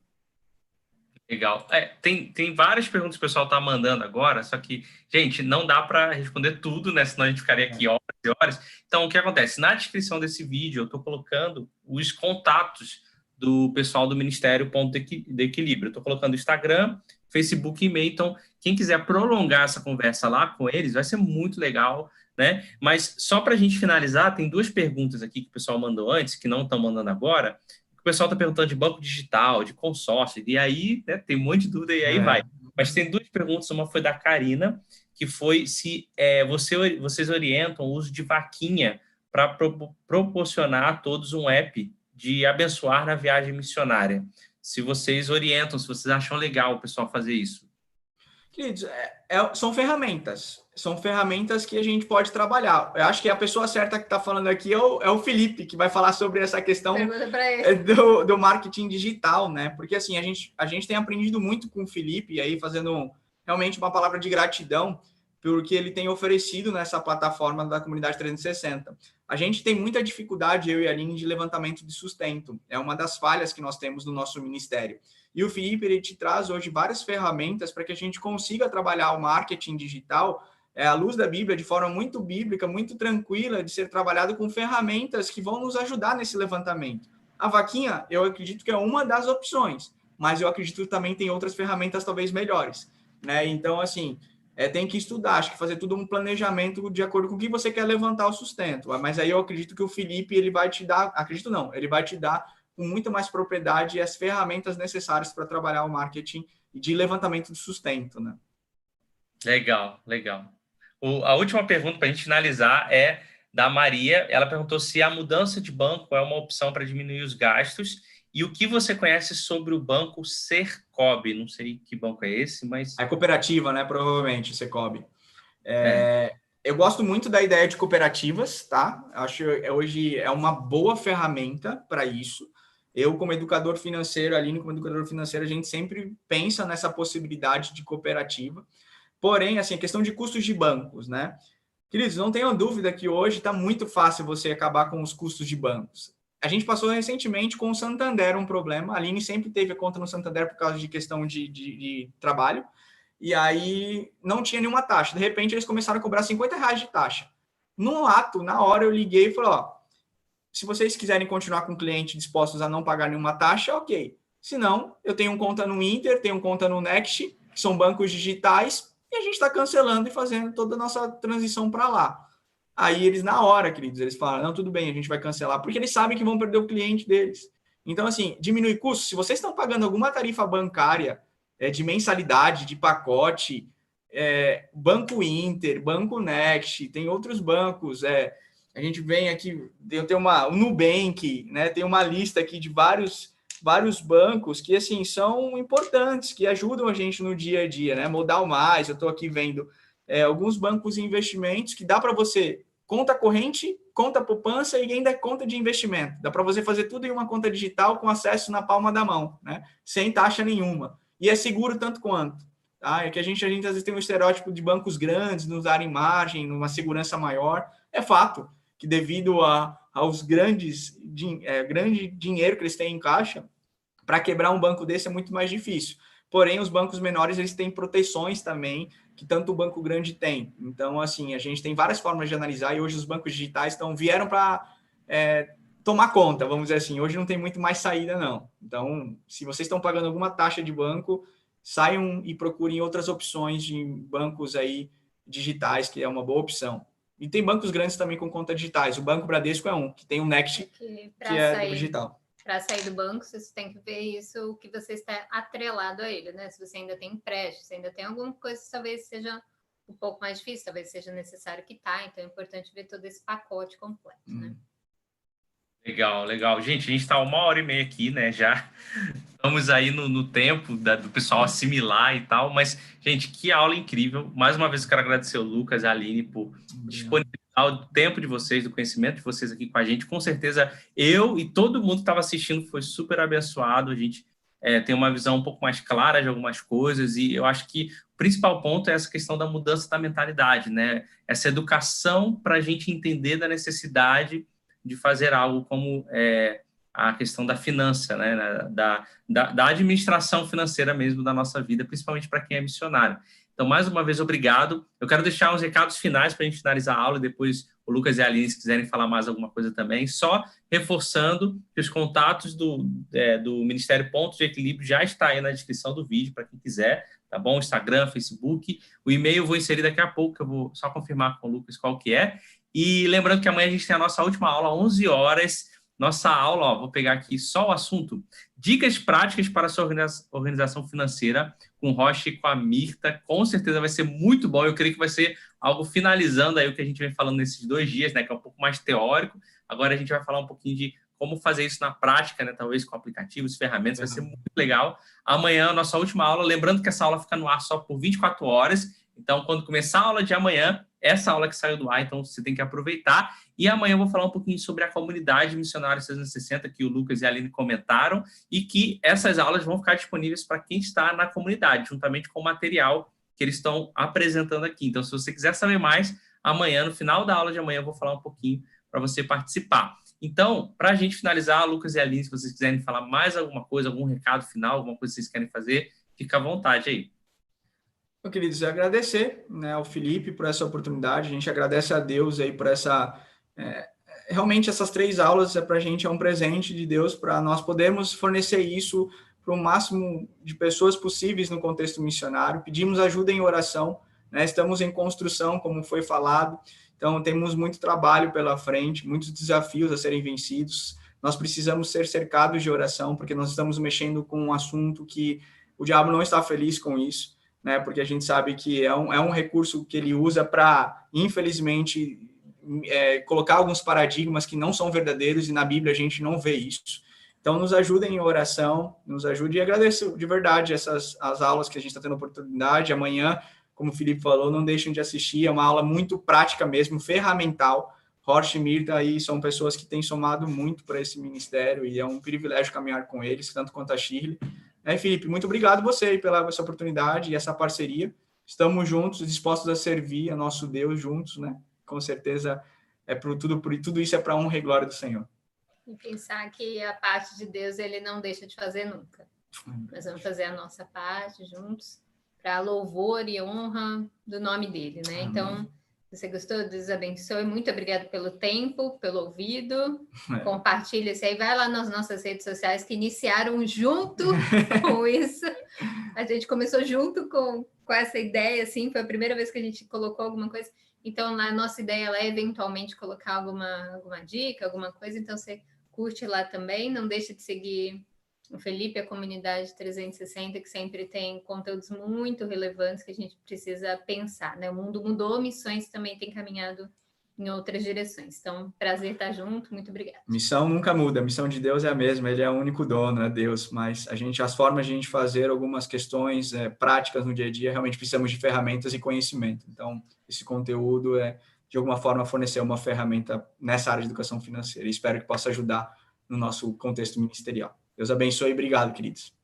Legal. Tem várias perguntas que o pessoal está mandando agora, só que, gente, não dá para responder tudo, né? Senão a gente ficaria aqui horas e horas. Então, o que acontece? Na descrição desse vídeo, eu estou colocando os contatos do pessoal do Ministério Ponto de Equilíbrio. Eu estou colocando Instagram, Facebook e e-mail. Então, quem quiser prolongar essa conversa lá com eles, vai ser muito legal, né? Mas só para a gente finalizar, tem duas perguntas aqui que o pessoal mandou antes, que não estão mandando agora. O pessoal está perguntando de banco digital, de consórcio, e aí, né, tem um monte de dúvida e aí vai. Mas tem duas perguntas, uma foi da Karina, que foi se vocês orientam o uso de vaquinha para proporcionar a todos um app de abençoar na viagem missionária. Se vocês orientam, se vocês acham legal o pessoal fazer isso. Queridos, são ferramentas. São ferramentas que a gente pode trabalhar. Eu acho que a pessoa certa que está falando aqui é o Felipe, que vai falar sobre essa questão do marketing digital, né? Porque assim, a gente tem aprendido muito com o Felipe, e aí fazendo realmente uma palavra de gratidão pelo que ele tem oferecido nessa plataforma da Comunidade 360. A gente tem muita dificuldade, eu e a Aline, de levantamento de sustento. É uma das falhas que nós temos no nosso ministério. E o Felipe, ele te traz hoje várias ferramentas para que a gente consiga trabalhar o marketing digital à luz da Bíblia, de forma muito bíblica, muito tranquila, de ser trabalhado com ferramentas que vão nos ajudar nesse levantamento. A vaquinha, eu acredito que é uma das opções, mas eu acredito que também tem outras ferramentas talvez melhores, né? Então, assim, tem que estudar, acho que fazer tudo um planejamento de acordo com o que você quer levantar o sustento. Mas aí eu acredito que o Felipe, ele vai te dar, ele vai te dar com muito mais propriedade as ferramentas necessárias para trabalhar o marketing de levantamento de sustento, né? Legal. A última pergunta para a gente finalizar é da Maria. Ela perguntou se a mudança de banco é uma opção para diminuir os gastos e o que você conhece sobre o banco Sercob. Não sei que banco é esse, mas... É cooperativa, né? Provavelmente, Sercob. Eu gosto muito da ideia de cooperativas, tá? Acho que hoje é uma boa ferramenta para isso. Eu, como educador financeiro, Aline, como educador financeiro, a gente sempre pensa nessa possibilidade de cooperativa. Porém, assim, a questão de custos de bancos, né? Queridos, não tenham dúvida que hoje está muito fácil você acabar com os custos de bancos. A gente passou recentemente com o Santander um problema. A Aline sempre teve a conta no Santander por causa de questão de trabalho. E aí não tinha nenhuma taxa. De repente, eles começaram a cobrar R$50 de taxa. No ato, na hora, eu liguei e falei, se vocês quiserem continuar com o cliente dispostos a não pagar nenhuma taxa, ok. Se não, eu tenho conta no Inter, tenho conta no Next, que são bancos digitais, e a gente está cancelando e fazendo toda a nossa transição para lá. Aí eles, na hora, queridos, eles falaram, não, tudo bem, a gente vai cancelar, porque eles sabem que vão perder o cliente deles. Então, assim, diminui custo. Se vocês estão pagando alguma tarifa bancária de mensalidade, de pacote, Banco Inter, Banco Next, tem outros bancos, a gente vem aqui, eu tenho o Nubank, né? Tem uma lista aqui de vários bancos que, assim, são importantes, que ajudam a gente no dia a dia, né? Modal Mais, eu estou aqui vendo alguns bancos e investimentos que dá para você conta corrente, conta poupança e ainda conta de investimento. Dá para você fazer tudo em uma conta digital com acesso na palma da mão, né? Sem taxa nenhuma. E é seguro tanto quanto. Tá? É que a gente às vezes tem um estereótipo de bancos grandes, nos darem margem, numa segurança maior. É fato que devido aos grande dinheiro que eles têm em caixa, para quebrar um banco desse é muito mais difícil. Porém, os bancos menores, eles têm proteções também que tanto o banco grande tem. Então, assim, a gente tem várias formas de analisar e hoje os bancos digitais vieram para tomar conta, vamos dizer assim. Hoje não tem muito mais saída, não. Então, se vocês estão pagando alguma taxa de banco, saiam e procurem outras opções de bancos aí digitais, que é uma boa opção. E tem bancos grandes também com conta digitais. O Banco Bradesco é um, que tem o Next, que é digital. Para sair do banco, você tem que ver isso, o que você está atrelado a ele, né? Se você ainda tem empréstimo, se ainda tem alguma coisa que talvez seja um pouco mais difícil, talvez seja necessário quitar, então é importante ver todo esse pacote completo, né? Legal, legal. Gente, a gente está 1h30 aqui, né? Já estamos aí no tempo do pessoal assimilar e tal, mas, gente, que aula incrível. Mais uma vez eu quero agradecer o Lucas e a Aline por disponibilizar o tempo de vocês, do conhecimento de vocês aqui com a gente. Com certeza, eu e todo mundo que estava assistindo foi super abençoado. A gente tem uma visão um pouco mais clara de algumas coisas e eu acho que o principal ponto é essa questão da mudança da mentalidade, né? Essa educação para a gente entender da necessidade de fazer algo como a questão da finança, né? da administração financeira mesmo da nossa vida, principalmente para quem é missionário. Então, mais uma vez, obrigado. Eu quero deixar uns recados finais para a gente finalizar a aula e depois o Lucas e a Aline, se quiserem falar mais alguma coisa também, só reforçando que os contatos do Ministério Ponto de Equilíbrio já está aí na descrição do vídeo, para quem quiser, tá bom? Instagram, Facebook, o e-mail eu vou inserir daqui a pouco, eu vou só confirmar com o Lucas qual que é. E lembrando que amanhã a gente tem a nossa última aula, 11 horas. Nossa aula, vou pegar aqui só o assunto. Dicas práticas para a sua organização financeira com o Rocha e com a Mirta. Com certeza vai ser muito bom. Eu creio que vai ser algo finalizando aí o que a gente vem falando nesses 2 dias, né? Que é um pouco mais teórico. Agora a gente vai falar um pouquinho de como fazer isso na prática, né? Talvez com aplicativos, ferramentas. Vai ser muito legal. Amanhã, a nossa última aula. Lembrando que essa aula fica no ar só por 24 horas. Então, quando começar a aula de amanhã, essa aula que saiu do ar, então você tem que aproveitar. E amanhã eu vou falar um pouquinho sobre a comunidade Missionários 360, que o Lucas e a Aline comentaram, e que essas aulas vão ficar disponíveis para quem está na comunidade, juntamente com o material que eles estão apresentando aqui. Então, se você quiser saber mais, amanhã, no final da aula de amanhã, eu vou falar um pouquinho para você participar. Então, para a gente finalizar, Lucas e a Aline, se vocês quiserem falar mais alguma coisa, algum recado final, alguma coisa que vocês querem fazer, fica à vontade aí. Eu queria dizer, agradecer, né, ao Felipe por essa oportunidade. A gente agradece a Deus aí por essa... realmente, essas 3 aulas para a gente é um presente de Deus para nós podermos fornecer isso para o máximo de pessoas possíveis no contexto missionário. Pedimos ajuda em oração, né? Estamos em construção, como foi falado. Então, temos muito trabalho pela frente, muitos desafios a serem vencidos. Nós precisamos ser cercados de oração, porque nós estamos mexendo com um assunto que o diabo não está feliz com isso, né? Porque a gente sabe que é um recurso que ele usa para, infelizmente, colocar alguns paradigmas que não são verdadeiros, e na Bíblia a gente não vê isso. Então, nos ajudem em oração, nos ajude, e agradeço de verdade as aulas que a gente está tendo oportunidade. Amanhã, como o Felipe falou, não deixem de assistir, é uma aula muito prática mesmo, ferramental. Rocha e Mirta aí são pessoas que têm somado muito para esse ministério, e é um privilégio caminhar com eles, tanto quanto a Shirley. Felipe, muito obrigado você aí pela essa oportunidade e essa parceria. Estamos juntos, dispostos a servir a nosso Deus juntos, né? Com certeza, tudo isso é para a honra e glória do Senhor. E pensar que a parte de Deus ele não deixa de fazer nunca. Nós vamos fazer a nossa parte juntos para louvor e honra do nome dele, né? Amém. Então, se você gostou, Deus abençoe. Muito obrigado pelo tempo, pelo ouvido. Compartilha isso aí. Vai lá nas nossas redes sociais que iniciaram junto com isso. A gente começou junto com essa ideia, assim. Foi a primeira vez que a gente colocou alguma coisa. Então, a nossa ideia é eventualmente colocar alguma dica, alguma coisa. Então, você curte lá também. Não deixe de seguir o Felipe, a comunidade 360, que sempre tem conteúdos muito relevantes que a gente precisa pensar, né? O mundo mudou, missões também têm caminhado em outras direções. Então, prazer estar junto. Muito obrigada. Missão nunca muda. A missão de Deus é a mesma. Ele é o único dono, é Deus. Mas as formas de a gente fazer algumas questões práticas no dia a dia, realmente precisamos de ferramentas e conhecimento. Então, esse conteúdo de alguma forma, fornecer uma ferramenta nessa área de educação financeira. E espero que possa ajudar no nosso contexto ministerial. Deus abençoe e obrigado, queridos.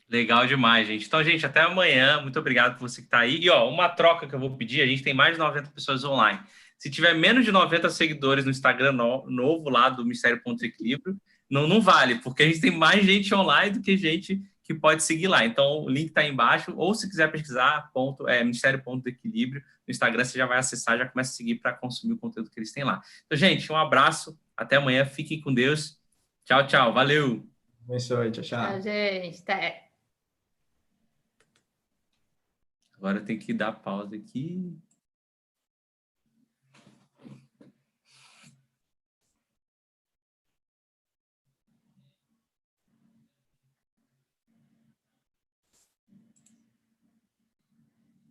Legal demais, gente. Então, gente, até amanhã. Muito obrigado por você que está aí. E, uma troca que eu vou pedir, a gente tem mais de 90 pessoas online. Se tiver menos de 90 seguidores no Instagram novo lá do Ministério Ponto de Equilíbrio, não vale, porque a gente tem mais gente online do que gente que pode seguir lá. Então, o link está aí embaixo, ou se quiser pesquisar, Ministério Ponto do Equilíbrio, no Instagram você já vai acessar, já começa a seguir para consumir o conteúdo que eles têm lá. Então, gente, um abraço, até amanhã, fiquem com Deus. Tchau, tchau, valeu! Abençoe, tchau, tchau. Tchau, gente. Até. Agora eu tenho que dar pausa aqui.